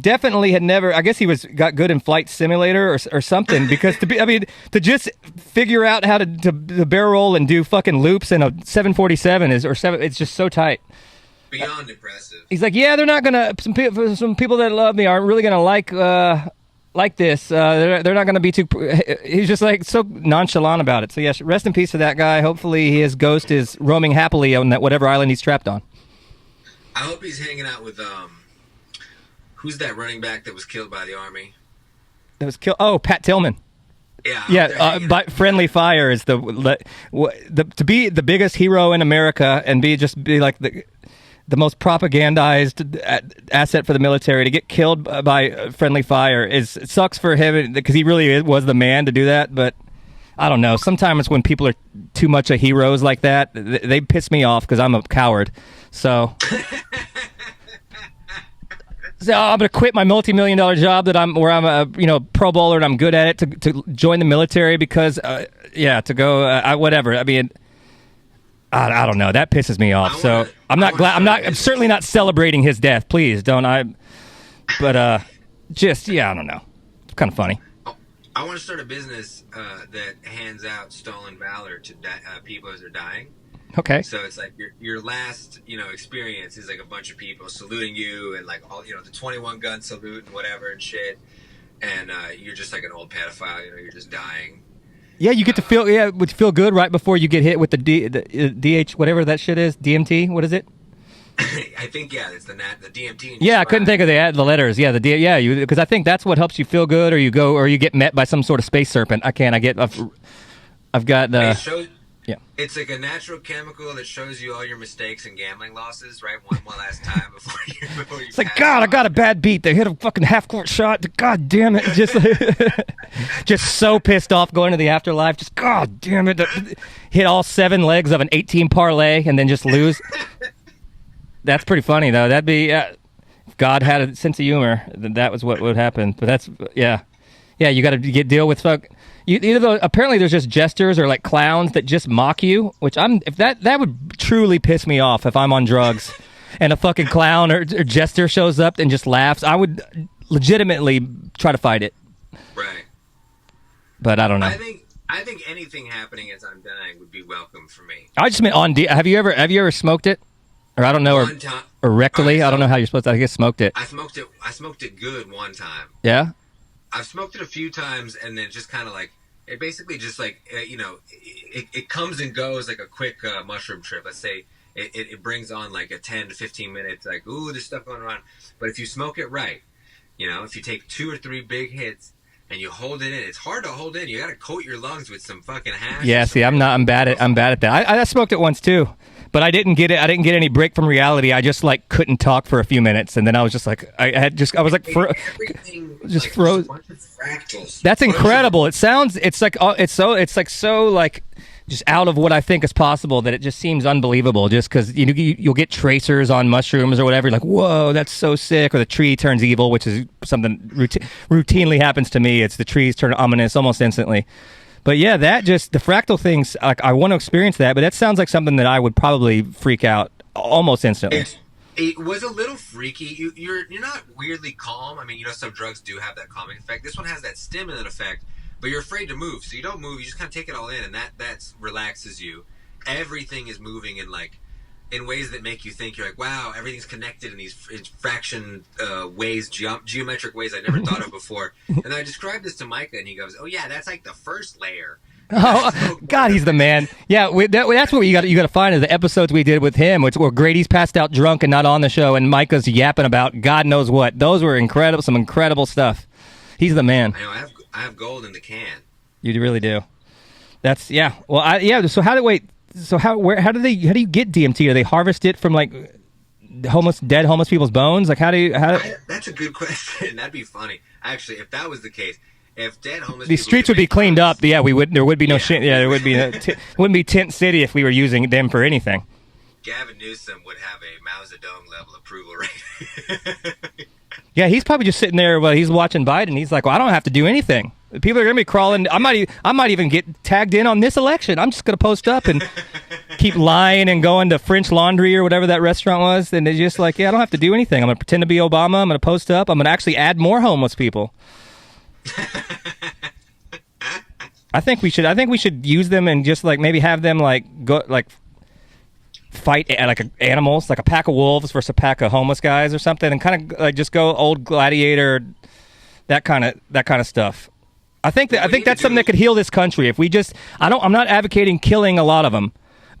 Speaker 1: definitely had never. I guess he got good in Flight Simulator or something, because to just figure out how to barrel roll and do fucking loops in a 747 it's just so tight.
Speaker 6: Beyond impressive.
Speaker 1: He's like, yeah, they're not gonna. Some people that love me aren't really gonna like this. They're not gonna be too. He's just like so nonchalant about it. So yes, rest in peace to that guy. Hopefully his ghost is roaming happily on that whatever island he's trapped on.
Speaker 6: I hope he's hanging out with who's that running back that was killed by the army?
Speaker 1: That was killed. Oh, Pat Tillman.
Speaker 6: Yeah.
Speaker 1: But friendly fire is to be the biggest hero in America and be like the most propagandized asset for the military, to get killed by friendly fire it sucks for him, because he really was the man to do that. But I don't know. Sometimes when people are too much of heroes like that, they piss me off because I'm a coward. So I'm gonna quit my multi-million-dollar job where I'm a pro bowler and I'm good at it, to join the military because to go whatever. I mean, I don't know. That pisses me off. I'm certainly not celebrating his death. Please don't. But I don't know. It's kind of funny.
Speaker 6: I want to start a business that hands out stolen valor to people as they're dying.
Speaker 1: Okay.
Speaker 6: So it's like your last, experience is like a bunch of people saluting you, and like all, the 21 gun salute and whatever and shit. And you're just like an old pedophile, you're just dying.
Speaker 1: Yeah, you get to feel good right before you get hit with the DH, whatever that shit is, DMT. What is it?
Speaker 6: I think it's the DMT.
Speaker 1: Yeah, I couldn't think of the letters. Yeah, because I think that's what helps you feel good, or you get met by some sort of space serpent. I've got the.
Speaker 6: It's like a natural chemical that shows you all your mistakes and gambling losses, right? One last time before you.
Speaker 1: It's like, God, I got a bad beat. They hit a fucking half-court shot. God damn it! Just so pissed off going to the afterlife. Just God damn it! Hit all 7 legs of an 18 parlay and then just lose. That's pretty funny though. That'd be if God had a sense of humor, then that was what would happen. But that's yeah. You got to deal with apparently there's just jesters or like clowns that just mock you, which that would truly piss me off if I'm on drugs and a fucking clown or jester shows up and just laughs. I would legitimately try to fight it.
Speaker 6: Right.
Speaker 1: But I don't know.
Speaker 6: I think I think anything happening as I'm dying would be welcome for me.
Speaker 1: I just meant have you ever smoked it? Or I don't know,
Speaker 6: One time,
Speaker 1: or rectally.
Speaker 6: so
Speaker 1: I don't know how you're supposed to. I guess smoked it.
Speaker 6: I smoked it good one time.
Speaker 1: Yeah.
Speaker 6: I've smoked it a few times, and then just kind of like it basically just like it comes and goes like a quick mushroom trip. Let's say it brings on like a 10 to 15 minutes, like ooh, there's stuff going on. But if you smoke it right, if you take 2 or 3 big hits and you hold it in, it's hard to hold in. You got to coat your lungs with some fucking hash.
Speaker 1: Yeah. See, I'm bad at that. I smoked it once too. But I didn't get it. I didn't get any break from reality. I just like couldn't talk for a few minutes, and then I was just like, I was like, just froze. That's incredible. It's like so just out of what I think is possible that it just seems unbelievable. Just because you'll get tracers on mushrooms or whatever. You're like, whoa, that's so sick. Or the tree turns evil, which is something routinely happens to me. It's the trees turn ominous almost instantly. But yeah, the fractal things, like I want to experience that, but that sounds like something that I would probably freak out almost instantly.
Speaker 6: It was a little freaky. You're not weirdly calm. I mean, some drugs do have that calming effect. This one has that stimulant effect, but you're afraid to move. So you don't move. You just kind of take it all in, and that relaxes you. Everything is moving in ways that make you think you're like, wow, everything's connected in these fraction ways, geometric ways I never thought of before. And I described this to Micah, and he goes, oh yeah, that's like the first layer.
Speaker 1: Oh God, he's the man. Yeah, that's what you got to find is the episodes we did with him, where Grady's passed out drunk and not on the show, and Micah's yapping about God knows what. Those were incredible, some incredible stuff. He's the man.
Speaker 6: I know. I have gold in the can.
Speaker 1: You really do. That's yeah. Well, So how do you get DMT? Do they harvest it from like dead homeless people's bones? Like
Speaker 6: That's a good question. That'd be funny. Actually, if that was the case, if dead homeless
Speaker 1: these streets would be cleaned up. Yeah, there would be no shit. Yeah, there would be wouldn't be Tent City if we were using them for anything.
Speaker 6: Gavin Newsom would have a Mao Zedong level approval rating.
Speaker 1: Yeah, he's probably just sitting there while he's watching Biden. He's like, well, I don't have to do anything. People are going to be crawling. I might even get tagged in on this election. I'm just going to post up and keep lying and going to French Laundry or whatever that restaurant was. And they're just like, yeah, I don't have to do anything. I'm going to pretend to be Obama. I'm going to post up. I'm going to actually add more homeless people. I think we should use them and just like maybe have them like go like fight like animals, like a pack of wolves versus a pack of homeless guys or something, and kind of like just go old gladiator, that kind of stuff. I think that's something that could heal this country if we just. I'm not advocating killing a lot of them,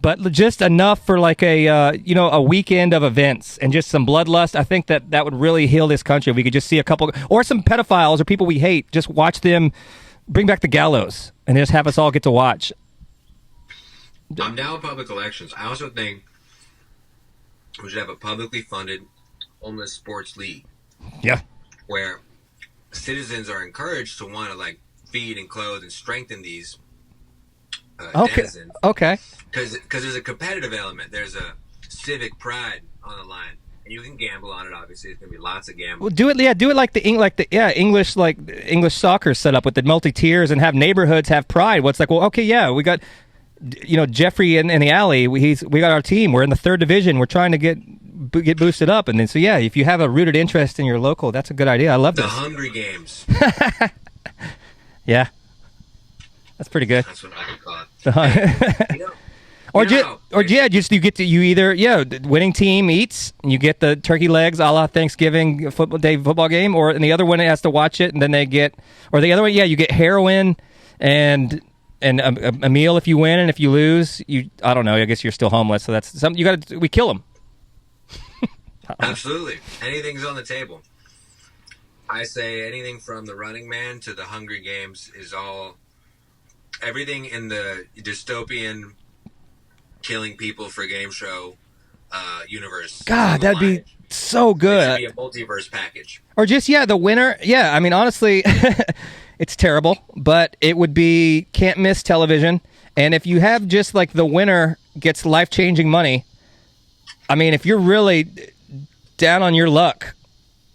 Speaker 1: but just enough for like a weekend of events and just some bloodlust. I think that would really heal this country if we could just see a couple or some pedophiles or people we hate, just watch them bring back the gallows and just have us all get to watch.
Speaker 6: I'm down with public elections. I also think we should have a publicly funded homeless sports league.
Speaker 1: Yeah.
Speaker 6: Where citizens are encouraged to want to like feed and clothe and strengthen these denizens. Okay. Because there's a competitive element. There's a civic pride on the line. And you can gamble on it, obviously. There's going to be lots of gambling.
Speaker 1: Well, do it like the English soccer set up with the multi-tiers and have neighborhoods have pride. What's like, well, okay, yeah, we got Jeffrey in the alley. We got our team. We're in the 3rd division. We're trying to get boosted up. And then so yeah, if you have a rooted interest in your local, that's a good idea. I love this.
Speaker 6: The Hungry Games.
Speaker 1: Yeah, that's pretty good.
Speaker 6: That's what I would call it.
Speaker 1: You either winning team eats and you get the turkey legs a la Thanksgiving football game, or and the other one has to watch it and then they get, or the other one, you get heroin and a meal if you win, and if you lose, I don't know, I guess you're still homeless. So that's something we kill them.
Speaker 6: Absolutely, anything's on the table. I say anything from the Running Man to the Hungry Games is all. Everything in the dystopian killing people for game show universe.
Speaker 1: God, that'd be so good.
Speaker 6: It should be a multiverse package.
Speaker 1: Or just the winner. Yeah, I mean honestly, it's terrible, but it would be can't miss television. And if you have just like the winner gets life-changing money, I mean, if you're really down on your luck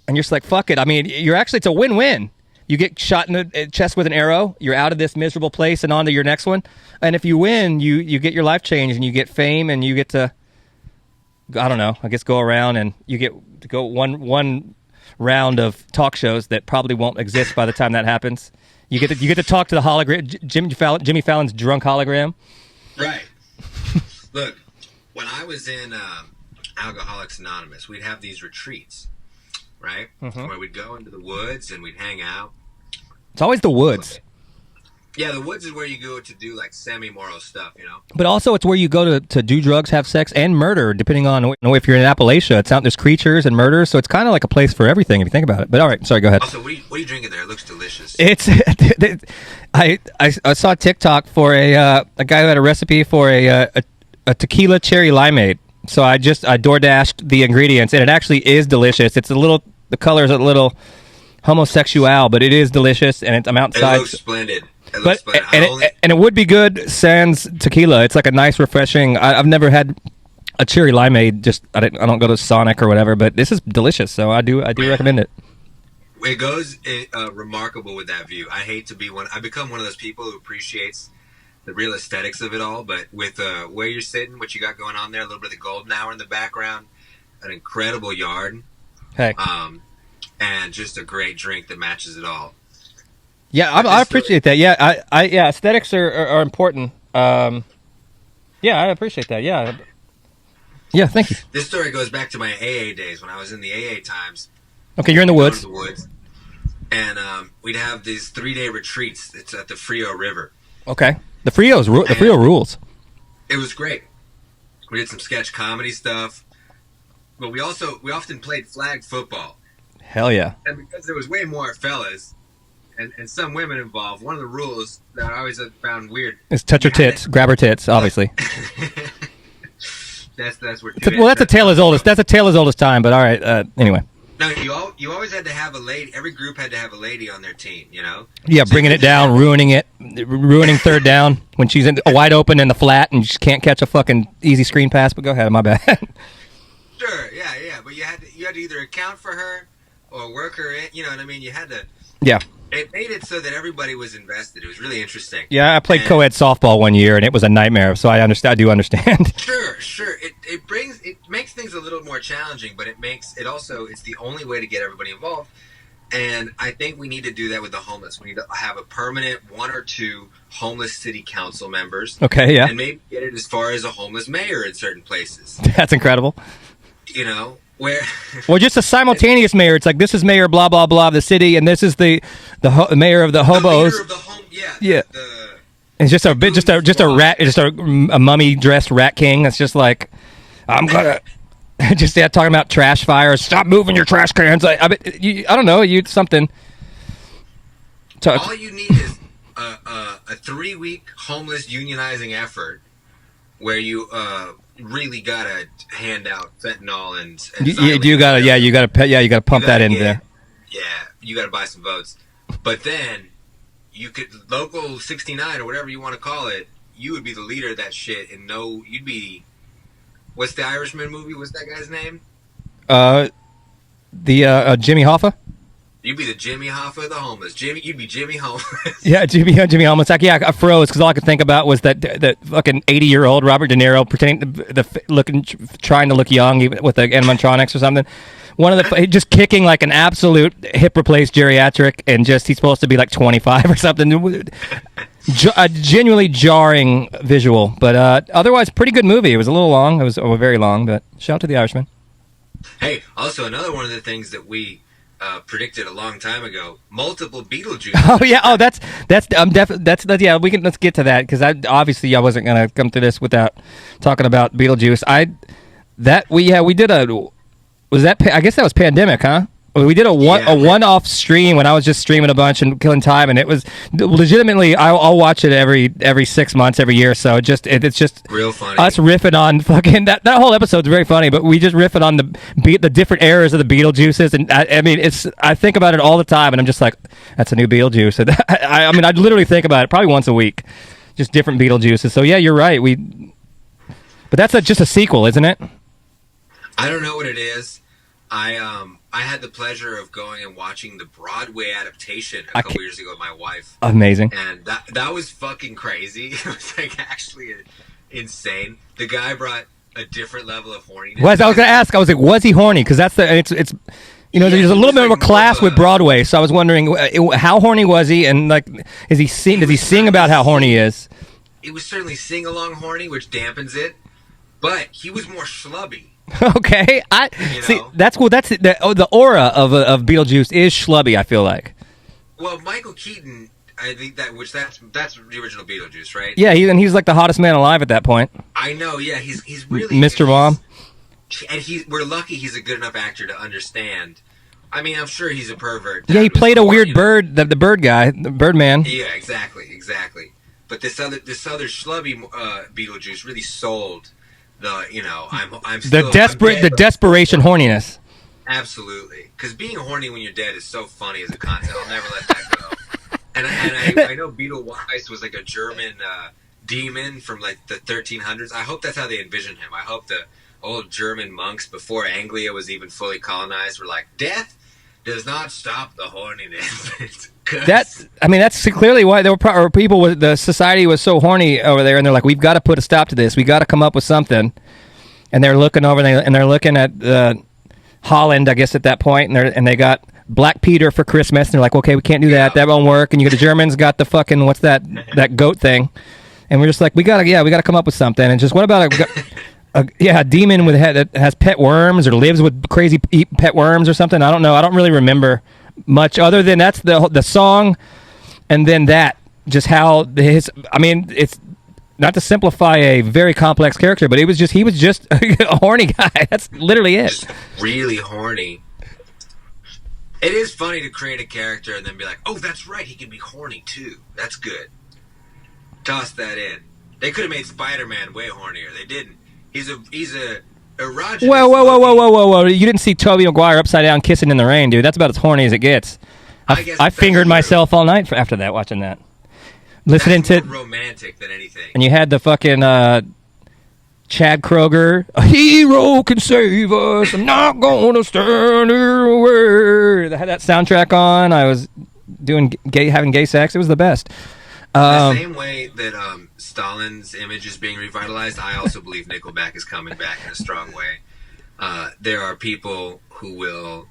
Speaker 1: and you're just like fuck it. I mean, it's a win-win. You get shot in the chest with an arrow. You're out of this miserable place and on to your next one. And if you win, you get your life changed and you get fame and you get to, I don't know, I guess go around and you get to go one round of talk shows that probably won't exist by the time that happens. You get to talk to the hologram, Jimmy Fallon's drunk hologram.
Speaker 6: Right. Look, when I was in Alcoholics Anonymous, we'd have these retreats, right? Where we'd go into the woods and we'd hang out.
Speaker 1: It's always the woods.
Speaker 6: Yeah, the woods is where you go to do like semi-moral stuff,
Speaker 1: But also it's where you go to do drugs, have sex, and murder, depending on if you're in Appalachia. It's out there's creatures and murders, so it's kind of like a place for everything if you think about it. But all right, sorry, go ahead.
Speaker 6: Also, what are you drinking there? It looks delicious.
Speaker 1: It's I saw TikTok for a guy who had a recipe for a tequila cherry limeade. So I DoorDashed the ingredients, and it actually is delicious. The color is a little homosexual, but it is delicious, and I'm outside.
Speaker 6: It looks splendid.
Speaker 1: And it would be good sans tequila. It's like a nice, refreshing. I've never had a cherry limeade. I don't go to Sonic or whatever, but this is delicious. So I do recommend it.
Speaker 6: It goes remarkable with that view. I hate to be one. I become one of those people who appreciates the real aesthetics of it all, but with where you're sitting, what you got going on there, a little bit of the golden hour in the background, an incredible yard,
Speaker 1: Hey,
Speaker 6: and just a great drink that matches it all.
Speaker 1: yeah, I appreciate that. Yeah, yeah, aesthetics are important. Yeah, I appreciate that. Yeah, thank you.
Speaker 6: This story goes back to my AA days when I was in the AA times.
Speaker 1: Okay, you're in the
Speaker 6: We'd go
Speaker 1: woods.
Speaker 6: to the woods, and we'd have these 3-day retreats. It's at the Frio River.
Speaker 1: Okay, the Frio rules.
Speaker 6: It was great. We did some sketch comedy stuff, but we often played flag football.
Speaker 1: Hell yeah.
Speaker 6: And because there was way more fellas and some women involved, one of the rules that I always had found weird
Speaker 1: It's touch her tits, grab her tits, obviously.
Speaker 6: that's where.
Speaker 1: That's a tale as old as time. But all right. Anyway.
Speaker 6: No, you always had to have a lady. Every group had to have a lady on their team.
Speaker 1: Yeah, bringing it down, ruining third down when she's wide open in the flat and she can't catch a fucking easy screen pass. But go ahead, my bad.
Speaker 6: Sure, yeah, but you had to either account for her or work her in. You know what I mean? You had to.
Speaker 1: Yeah.
Speaker 6: It made it so that everybody was invested. It was really interesting.
Speaker 1: Yeah, I played co-ed softball one year and it was a nightmare. So I do understand.
Speaker 6: Sure. It makes things a little more challenging, but it's the only way to get everybody involved. And I think we need to do that with the homeless. We need to have a permanent 1 or 2 homeless city council members.
Speaker 1: Okay, yeah.
Speaker 6: And maybe get it as far as a homeless mayor in certain places.
Speaker 1: That's incredible.
Speaker 6: Where
Speaker 1: or just a simultaneous mayor. It's like this is mayor blah blah blah of the city, and this is the mayor of the hobos.
Speaker 6: The leader of the home,
Speaker 1: yeah. It's just a mummy dressed rat king. That's just like I'm gonna just talking about trash fires. Stop moving your trash cans. I don't know. Something.
Speaker 6: All you need is a 3-week homeless unionizing effort where you really gotta hand out fentanyl and
Speaker 1: you gotta pump that in there.
Speaker 6: Yeah, you gotta buy some votes, but then you could local 69 or whatever you want to call it. You would be the leader of that shit, and you'd be. What's the Irishman movie? What's that guy's name?
Speaker 1: The Jimmy Hoffa.
Speaker 6: You'd be the Jimmy Hoffa of the homeless. You'd be Jimmy Homeless.
Speaker 1: Yeah, Jimmy Homeless. Like, yeah, I froze because all I could think about was that fucking 80-year-old Robert De Niro pretending trying to look young even with the animatronics or something. One of the just kicking like an absolute hip replaced geriatric, and just he's supposed to be like 25 or something. A genuinely jarring visual, but otherwise pretty good movie. It was a little long. It was very long, but shout out to The Irishman.
Speaker 6: Hey, also another one of the things that we predicted a long time ago: multiple Beetlejuice.
Speaker 1: Oh yeah. Oh, that's yeah. Let's get to that because I wasn't gonna come to this without talking about Beetlejuice. We did I guess that was pandemic, huh? We did a one-off stream when I was just streaming a bunch and killing time, and it was legitimately. I'll watch it every 6 months, every year. So it's just
Speaker 6: real funny.
Speaker 1: Us riffing on fucking that whole episode's very funny, but we just riffing on the different eras of the Beetlejuices, and I think about it all the time, and I'm just like, that's a new Beetlejuice. And I literally think about it probably once a week, just different Beetlejuices. So yeah, you're right. But that's just a sequel, isn't it?
Speaker 6: I don't know what it is. I had the pleasure of going and watching the Broadway adaptation a couple years ago with my wife.
Speaker 1: Amazing.
Speaker 6: And that was fucking crazy. It was like actually insane. The guy brought a different level of horniness.
Speaker 1: I was going to ask. I was like, was he horny? Because that's You know,
Speaker 6: Yeah,
Speaker 1: there's a
Speaker 6: he
Speaker 1: little
Speaker 6: was
Speaker 1: bit of a
Speaker 6: like
Speaker 1: class
Speaker 6: more
Speaker 1: with Broadway, so I was wondering how horny was he, and like, does he sing about how horny he is?
Speaker 6: He was certainly sing along horny, which dampens it, but he was more schlubby.
Speaker 1: Okay, I see.
Speaker 6: know?
Speaker 1: That's cool. That's the aura of Beetlejuice is schlubby. I feel like.
Speaker 6: Well, Michael Keaton, I think that's the original Beetlejuice, right?
Speaker 1: Yeah, he's like the hottest man alive at that point.
Speaker 6: I know. Yeah, he's really
Speaker 1: Mr. Mom.
Speaker 6: And we're lucky he's a good enough actor to understand. I mean, I'm sure he's a pervert.
Speaker 1: Yeah, he
Speaker 6: That was
Speaker 1: played a
Speaker 6: cool,
Speaker 1: weird
Speaker 6: you know?
Speaker 1: bird, the bird guy, the Birdman.
Speaker 6: Yeah, exactly. But this other schlubby Beetlejuice really sold the, you know, I'm still,
Speaker 1: The desperation horniness.
Speaker 6: Absolutely, because being horny when you're dead is so funny as a concept. I'll never let that go. And I know Beetlejuice was like a German demon from like the 1300s. I hope that's how they envisioned him. I hope the old German monks before Anglia was even fully colonized were like, death does not stop the horniness.
Speaker 1: That's clearly why there were people. The society was so horny over there, and they're like, "We've got to put a stop to this. We got to come up with something." And they're looking over, and they're looking at Holland, I guess, at that point, and they got Black Peter for Christmas, and they're like, "Okay, we can't do that. That won't work." And the Germans got the fucking what's that goat thing, and we're just like, we gotta come up with something. And just what about a demon with a head that has pet worms or lives with crazy pet worms or something? I don't know. I don't really remember much other than that's the song, and then that just how his. I mean, it's not to simplify a very complex character, but he was just a horny guy. That's literally it.
Speaker 6: Just really horny. It is funny to create a character and then be like, oh, that's right, he can be horny too. That's good. Toss that in. They could have made Spider-Man way hornier. They didn't. He's a erogenous.
Speaker 1: Whoa! You didn't see Tobey Maguire upside down kissing in the rain, dude. That's about as horny as it gets. I fingered myself all night after that, watching that. Listening
Speaker 6: That's
Speaker 1: to
Speaker 6: more romantic than anything.
Speaker 1: And you had the fucking Chad Kroger. A hero can save us. I'm not gonna stand here away. I had that soundtrack on. I was having gay sex. It was the best.
Speaker 6: The same way that Stalin's image is being revitalized, I also believe Nickelback is coming back in a strong way. There are people who will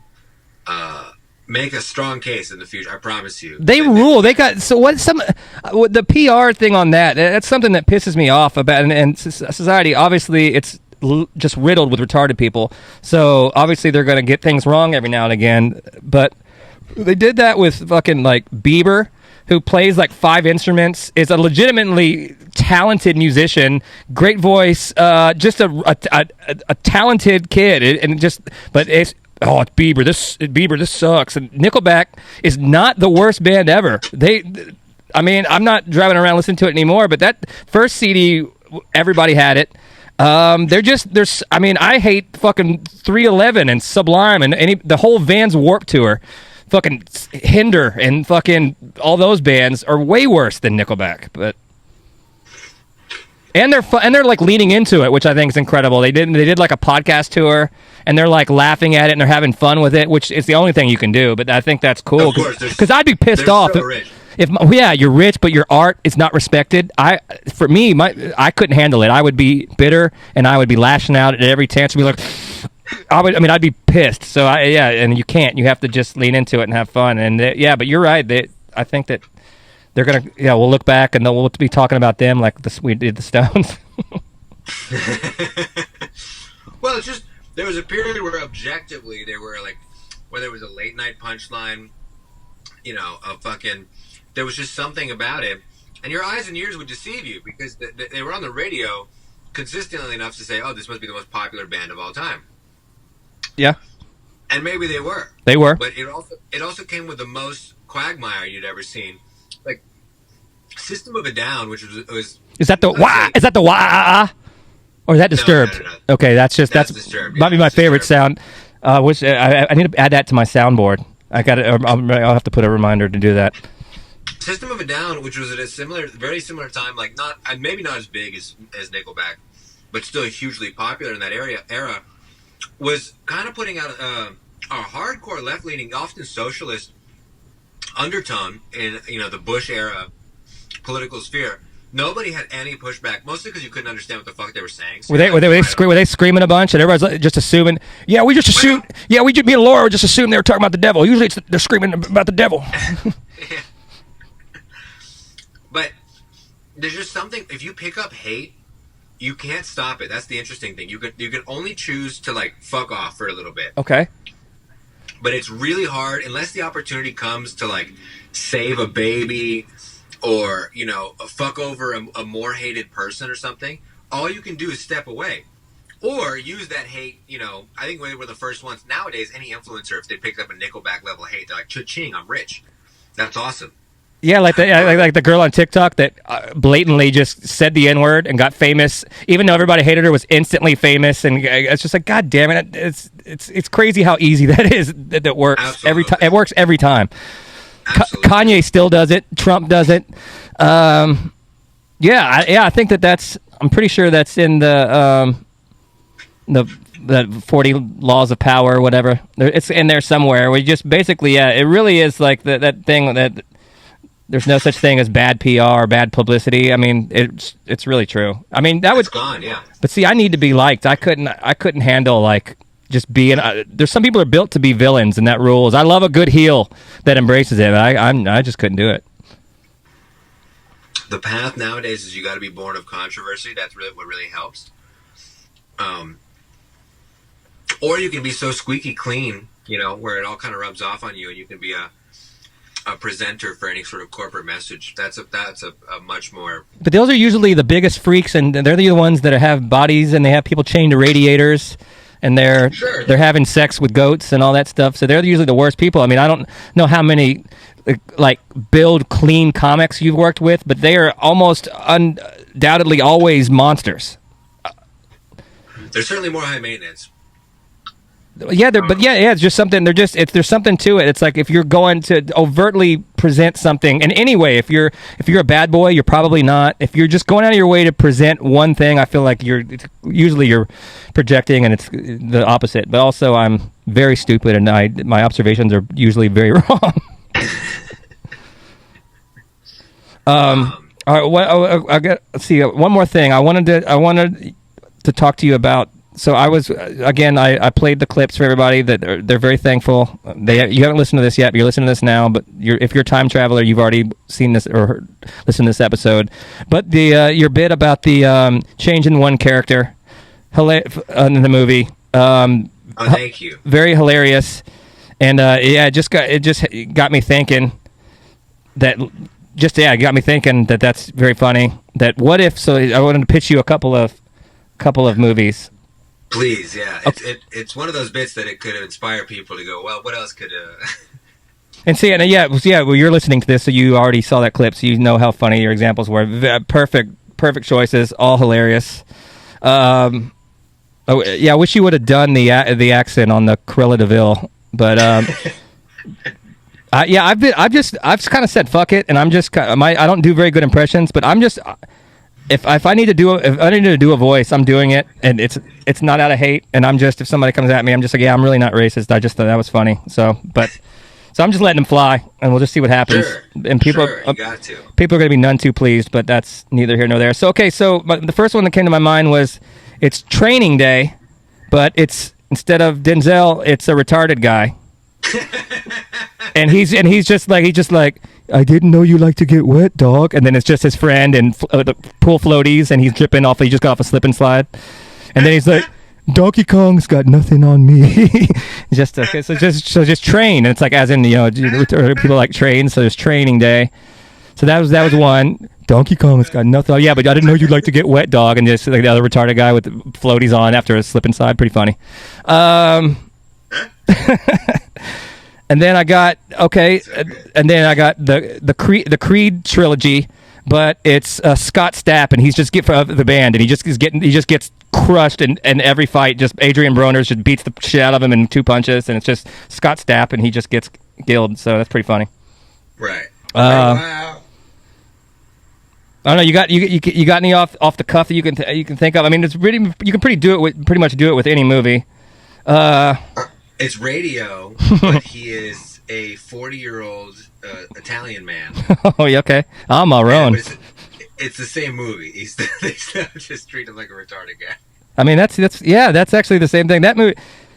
Speaker 6: make a strong case in the future. I promise you.
Speaker 1: They rule. They got the PR thing on that. That's something that pisses me off about. And society, obviously, it's just riddled with retarded people. So obviously, they're going to get things wrong every now and again. But they did that with fucking like Bieber, who plays like 5 instruments, is a legitimately talented musician, great voice, just a talented kid, but it's Bieber. This sucks. And Nickelback is not the worst band ever. I'm not driving around listening to it anymore, but that first CD, everybody had it. I hate fucking 311 and Sublime and the whole Vans Warped Tour. Fucking Hinder and fucking all those bands are way worse than Nickelback, but and they're like leaning into it, which I think is incredible. They did like a podcast tour, and they're like laughing at it and they're having fun with it, which is the only thing you can do. But I think that's cool because I'd be pissed off if you're rich, but your art is not respected. I couldn't handle it. I would be bitter and I would be lashing out at every chance to be like. I'd be pissed. So and you can't. You have to just lean into it and have fun. And but you're right. I think that they're gonna. Yeah, we'll look back and we'll be talking about them like we did the Stones.
Speaker 6: Well, it's just there was a period where objectively they were like, whether it was a late night punchline, there was just something about it, and your eyes and ears would deceive you because they were on the radio consistently enough to say, oh, this must be the most popular band of all time. Yeah, and maybe they were.
Speaker 1: They were,
Speaker 6: but it also came with the most quagmire you'd ever seen, like System of a Down, which was
Speaker 1: is that the wah? Is that the wah? Or is that Disturbed? No. Okay, that's Disturbed. Might be my favorite sound. Which I need to add that to my soundboard. I'll have to put a reminder to do that.
Speaker 6: System of a Down, which was at a very similar time, like maybe not as big as Nickelback, but still hugely popular in that era. Was kind of putting out a hardcore left-leaning, often socialist undertone in the Bush era political sphere, Nobody had any pushback, mostly because you couldn't understand what the fuck they were saying. So
Speaker 1: Were they screaming a bunch, and everybody's like, just assuming? Yeah, me and Laura just assumed they were talking about the devil. Usually they're screaming about the devil.
Speaker 6: Yeah. But there's just something. If you pick up hate, you can't stop it. That's the interesting thing. You can only choose to like fuck off for a little bit.
Speaker 1: Okay.
Speaker 6: But it's really hard unless the opportunity comes to like save a baby or, you know, fuck over a more hated person or something. All you can do is step away or use that hate. You know, I think we were the first ones. Nowadays, any influencer, if they pick up a Nickelback level hate, they're like, cha-ching, I'm rich. That's awesome.
Speaker 1: Yeah, like the girl on TikTok that blatantly just said the N-word and got famous, even though everybody hated her, was instantly famous, and it's just like, God damn it, it's crazy how easy that is. That works
Speaker 6: Absolutely.
Speaker 1: every time. It works every time.
Speaker 6: Absolutely.
Speaker 1: Kanye still does it. Trump does it. I think that's. I'm pretty sure that's in the 40 laws of power or whatever. It's in there somewhere. We just basically, it really is like that thing that. There's no such thing as bad PR or bad publicity. I mean, it's really true. I mean, that
Speaker 6: It's
Speaker 1: would.
Speaker 6: gone, yeah.
Speaker 1: But see, I need to be liked. I couldn't handle like just being. There's some people are built to be villains, and that rules. I love a good heel that embraces it. I just couldn't do it.
Speaker 6: The path nowadays is you got to be born of controversy. That's really what really helps. Or you can be so squeaky clean, you know, where it all kind of rubs off on you, and you can be a presenter for any sort of corporate message. That's a much more.
Speaker 1: But those are usually the biggest freaks, and they're the ones that have bodies, and they have people chained to radiators, and they're having sex with goats and all that stuff. So they're usually the worst people. I mean, I don't know how many like build clean comics you've worked with, but they are almost undoubtedly always monsters.
Speaker 6: They're certainly more high maintenance.
Speaker 1: Yeah, it's just something. There's something to it. It's like if you're going to overtly present something in any way. If you're a bad boy, you're probably not. If you're just going out of your way to present one thing, I feel like you're projecting, and it's the opposite. But also, I'm very stupid, and my observations are usually very wrong. All right. Let's see. One more thing. I wanted to talk to you about. So I played the clips for everybody that they're very thankful. You haven't listened to this yet, but you're listening to this now. But if you're a time traveler, you've already seen this or listened to this episode. But your bit about the change in one character in the movie.
Speaker 6: Thank you.
Speaker 1: Very hilarious, and it just got me thinking that. It got me thinking that's very funny. That what if? So I wanted to pitch you a couple of movies.
Speaker 6: Please, yeah. It's one of those bits that it could inspire people to go, well, what else could...
Speaker 1: And see, well, you're listening to this, so you already saw that clip, so you know how funny your examples were. Perfect choices, all hilarious. I wish you would have done the accent on the Cruella de Vil, but I've kind of said fuck it, and I'm just I don't do very good impressions, but I'm just. If I need to do a voice, I'm doing it, and it's not out of hate. And I'm just, if somebody comes at me, I'm just like, yeah, I'm really not racist. I just thought that was funny. So I'm just letting them fly, and we'll just see what happens.
Speaker 6: Sure,
Speaker 1: and people,
Speaker 6: you got to.
Speaker 1: People are going to be none too pleased, but that's neither here nor there. So the first one that came to my mind was it's Training Day, but it's instead of Denzel, it's a retarded guy. And he's just like I didn't know you like to get wet, dog. And then it's just his friend and the pool floaties, and he's dripping off. He just got off a slip and slide, and then he's like, Donkey Kong's got nothing on me. just train, and it's like as in people like train, so there's Training Day. So that was one. Donkey Kong's got nothing. Oh yeah, but I didn't know you'd like to get wet, dog. And just like the other retarded guy with the floaties on after a slip and slide, pretty funny. And then I got the Creed trilogy, but it's Scott Stapp, and he's just for the band, and he just gets crushed in every fight. Just Adrian Broner just beats the shit out of him in 2 punches, and it's just Scott Stapp, and he just gets killed. So that's pretty funny.
Speaker 6: Right.
Speaker 1: Wow. I don't know. You got any off the cuff that you can think of? I mean, it's really you can pretty much do it with any movie.
Speaker 6: It's radio, but he is a 40-year-old Italian man.
Speaker 1: Oh, yeah, okay. I'm Marone.
Speaker 6: it's the same movie. They still just treat him like a retarded guy.
Speaker 1: I mean, that's actually the same thing. That movie,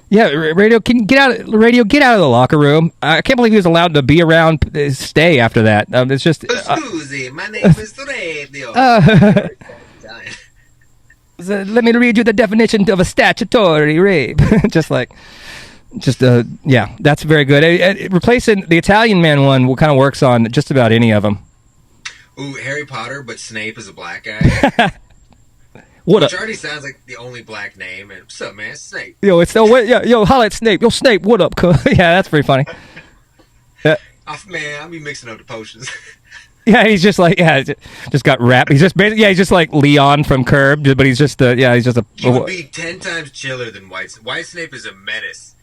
Speaker 1: yeah. Radio, get out of the locker room. I can't believe he was allowed to be around. Stay after that. It's just.
Speaker 6: Excuse my name is Radio.
Speaker 1: So let me read you the definition of a statutory rape. Yeah, that's very good. Replacing the Italian Man one kind of works on just about any of them.
Speaker 6: Ooh, Harry Potter, but Snape is a black guy. Which already sounds like the only black name. And what's up, man? Snape.
Speaker 1: Yo, holla at Snape. Yo, Snape, what up, cuz? Yeah, that's pretty funny. Yeah.
Speaker 6: Oh, man, I'll be mixing up the potions.
Speaker 1: Yeah, he's just like, just got wrapped. He's just basically, he's just like Leon from Curb, but he's just, he's just a.
Speaker 6: He would be 10 times chiller than White. White Snape is a menace.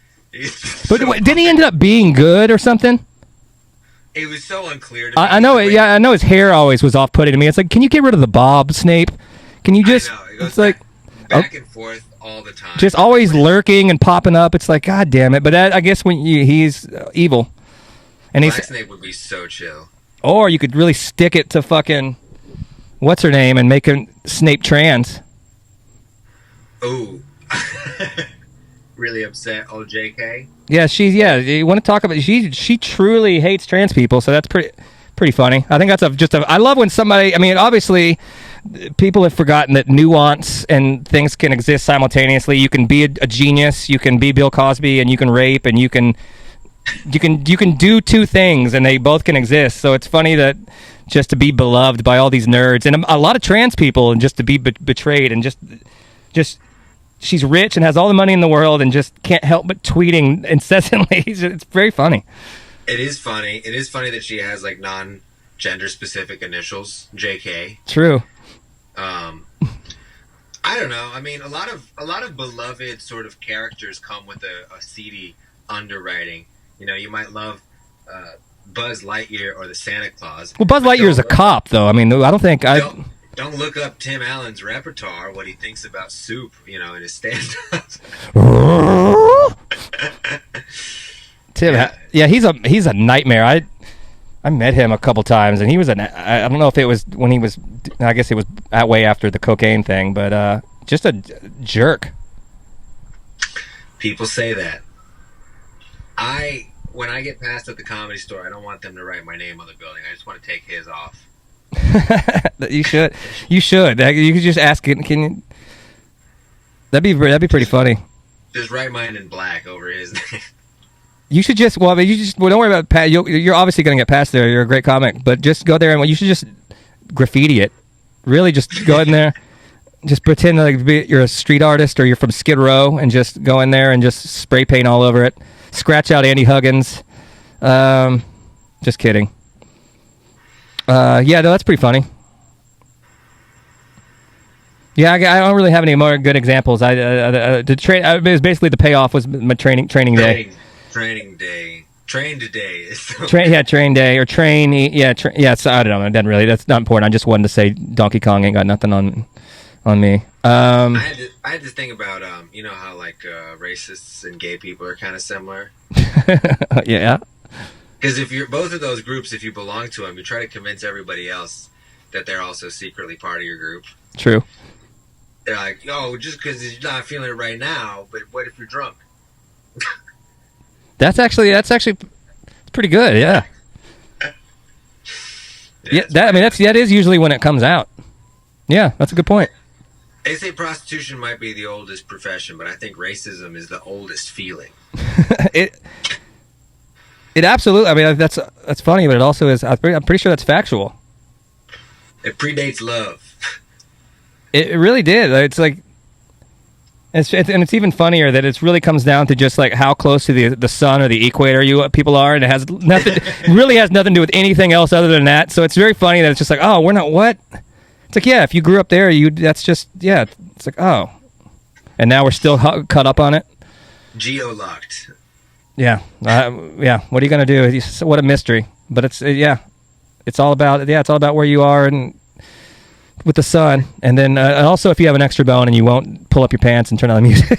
Speaker 1: But didn't he end up being good or something?
Speaker 6: It was so unclear to me.
Speaker 1: I know. Yeah, I know his hair always was off-putting to me. It's like, can you get rid of the bob, Snape? Can you just?
Speaker 6: I know. It goes
Speaker 1: it's like
Speaker 6: back and forth all the time.
Speaker 1: Just always lurking and popping up. It's like, God damn it! But I guess when he's evil, and
Speaker 6: Black Snape would be so chill.
Speaker 1: Or you could really stick it to fucking what's her name and make him Snape trans.
Speaker 6: Ooh. Really upset old JK.
Speaker 1: Yeah, you want to talk about she truly hates trans people, so that's pretty funny. I think that's I love when somebody, I mean, obviously people have forgotten that nuance and things can exist simultaneously. You can be a genius, you can be Bill Cosby, and you can rape, and you can do two things and they both can exist. So it's funny that just to be beloved by all these nerds and a lot of trans people, and just to be betrayed, and just she's rich and has all the money in the world and just can't help but tweeting incessantly. It's very funny.
Speaker 6: It is funny. It is funny that she has like non-gender specific initials, JK.
Speaker 1: True.
Speaker 6: I don't know. I mean, a lot of beloved sort of characters come with a seedy underwriting. You know, you might love Buzz Lightyear or the Santa Claus.
Speaker 1: Well, Buzz Lightyear is a cop, though. I mean, I don't think
Speaker 6: Don't look up Tim Allen's repertoire, what he thinks about soup, you know, in his stand-ups.
Speaker 1: Tim, yeah, he's a nightmare. I met him a couple times, and he was I don't know if it was when he was, I guess it was way after the cocaine thing, but just a jerk.
Speaker 6: People say that. When I get passed at the Comedy Store, I don't want them to write my name on the building. I just want to take his off.
Speaker 1: You should. You could just ask it. Can you? That'd be pretty funny.
Speaker 6: Just write mine in black over his name.
Speaker 1: You should just. Well, I mean, don't worry about Pat. You're obviously gonna get past there. You're a great comic, but just go there and you should just graffiti it. Really, just go in there. Just pretend like you're a street artist or you're from Skid Row, and just go in there and just spray paint all over it. Scratch out Andy Huggins. Just kidding. Yeah, no, that's pretty funny. Yeah, I don't really have any more good examples. It was basically the payoff was my training day.
Speaker 6: Training day. Train today.
Speaker 1: Train day or train. Yeah. So I don't know. It doesn't really. That's not important. I just wanted to say Donkey Kong ain't got nothing on me.
Speaker 6: I had this thing about you know how like racists and gay people are kind of similar.
Speaker 1: Yeah.
Speaker 6: Because if you're both of those groups, if you belong to them, you try to convince everybody else that they're also secretly part of your group.
Speaker 1: True.
Speaker 6: They're like, oh, just because you're not feeling it right now, but what if you're drunk?
Speaker 1: That's actually pretty good. Yeah. Yeah. That is usually when it comes out. Yeah, that's a good point.
Speaker 6: They say prostitution might be the oldest profession, but I think racism is the oldest feeling.
Speaker 1: It absolutely. I mean, that's funny, but it also is. I'm pretty sure that's factual.
Speaker 6: It predates love.
Speaker 1: It really did. It's like, and it's even funnier that it really comes down to just like how close to the sun or the equator people are, and it has nothing. Really has nothing to do with anything else other than that. So it's very funny that it's just like, oh, we're not what. It's like, yeah, if you grew up there, that's just, yeah. It's like, oh, and now we're still caught up on it.
Speaker 6: Geo-locked.
Speaker 1: Yeah, yeah. What are you gonna do? What a mystery. But it's all about where you are and with the sun, and then also if you have an extra bone and you won't pull up your pants and turn on the music.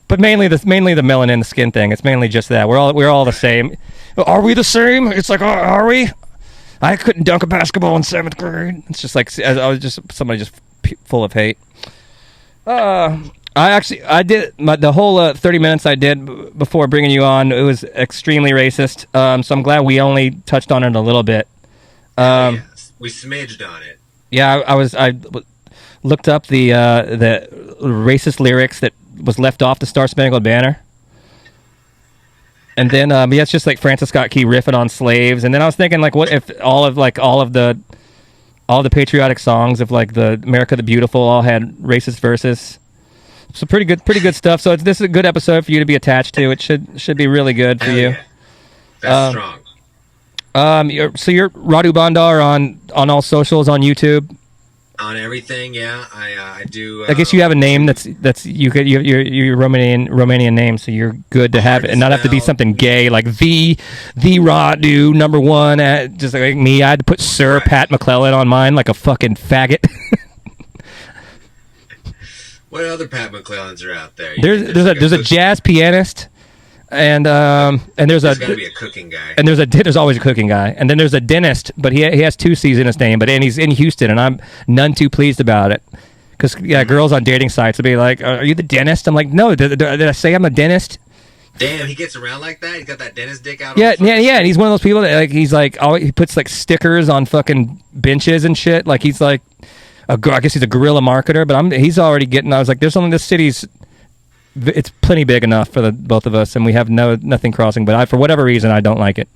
Speaker 1: But mainly the melanin, the skin thing. It's mainly just that we're all the same. Are we the same? It's like, are we? I couldn't dunk a basketball in 7th grade. It's just like I was just somebody just full of hate. I did the whole 30 minutes I did before bringing you on. It was extremely racist. So I'm glad we only touched on it a little bit.
Speaker 6: Yes. We smidged on it.
Speaker 1: Yeah, I looked up the racist lyrics that was left off the Star Spangled Banner. And then it's just like Francis Scott Key riffing on slaves. And then I was thinking, like, what if all of the patriotic songs of like the America the Beautiful all had racist verses? So pretty good stuff. So this is a good episode for you to be attached to. It should be really good for you.
Speaker 6: Yeah. That's strong.
Speaker 1: You're Radu Bondar on all socials, on YouTube.
Speaker 6: On everything, yeah. I do.
Speaker 1: I guess you have a name that's you're Romanian name, so you're good to have it and not have to be something gay like the Radu #1. Just like me, I had to put Sir Pat McLellan on mine like a fucking faggot.
Speaker 6: What other Pat McLellans are out there?
Speaker 1: There's a jazz pianist, and there's
Speaker 6: gotta be a cooking guy.
Speaker 1: And there's always a cooking guy, and then there's a dentist, but he has 2 C's in his name, and he's in Houston, and I'm none too pleased about it, because girls on dating sites will be like, "Are you the dentist?" I'm like, "No, did I say I'm a dentist?"
Speaker 6: Damn, he gets around like that. He's got that dentist dick out.
Speaker 1: Yeah. And he's one of those people that he puts like stickers on fucking benches and shit. Like he's like. I guess he's a guerrilla marketer, but he's already getting. I was like, "There's only this city's. It's plenty big enough for the both of us, and we have nothing crossing." But for whatever reason, I don't like it.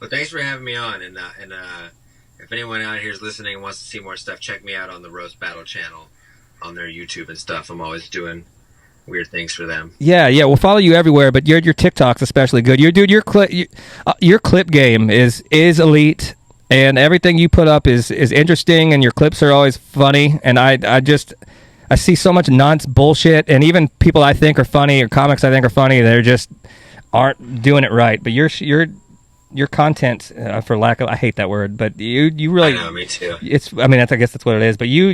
Speaker 6: Well, thanks for having me on, and if anyone out here is listening and wants to see more stuff, check me out on the Roast Battle channel on their YouTube and stuff. I'm always doing weird things for them. Yeah,
Speaker 1: we'll follow you everywhere, but your TikTok's especially good. Your clip game is elite. And everything you put up is interesting, and your clips are always funny. And I see so much nonsense bullshit, and even people I think are funny or comics I think are funny, they just aren't doing it right. But your content, for lack of, I hate that word, but you really.
Speaker 6: I know, me too.
Speaker 1: I guess that's what it is. But you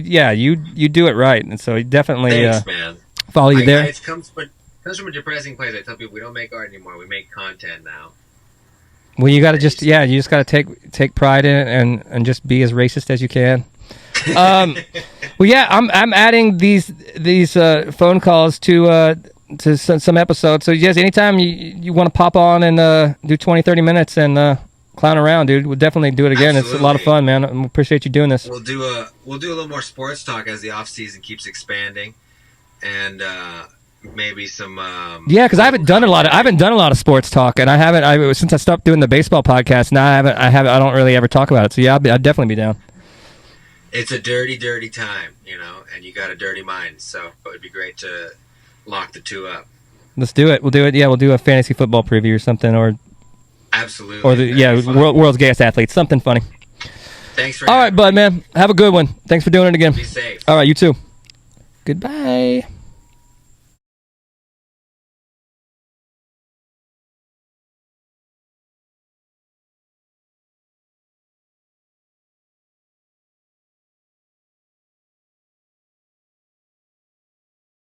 Speaker 1: do it right, and so definitely.
Speaker 6: Thanks, man.
Speaker 1: Follow you there.
Speaker 6: It comes from a depressing place. I tell people we don't make art anymore; we make content now.
Speaker 1: Well, you got to you just got to take pride in it and just be as racist as you can. Well, yeah, I'm adding these phone calls to some episodes. So, yes, anytime you want to pop on and do 20, 30 minutes and clown around, dude, we'll definitely do it again. Absolutely. It's a lot of fun, man. I appreciate you doing this.
Speaker 6: We'll do a little more sports talk as the off season keeps expanding, and maybe some
Speaker 1: because I haven't done a lot of sports talk, and since I stopped doing the baseball podcast. Now I don't really ever talk about it. So yeah, I'd definitely be down.
Speaker 6: It's a dirty time, and you got a dirty mind, so it'd be great to lock the two up.
Speaker 1: Let's do it. We'll do it. Yeah, we'll do a fantasy football preview or something, or
Speaker 6: absolutely,
Speaker 1: or world's gayest athletes, something funny.
Speaker 6: Thanks for
Speaker 1: all right, bud, man. Have a good one. Thanks for doing it again.
Speaker 6: Be safe.
Speaker 1: All right, you too. Goodbye.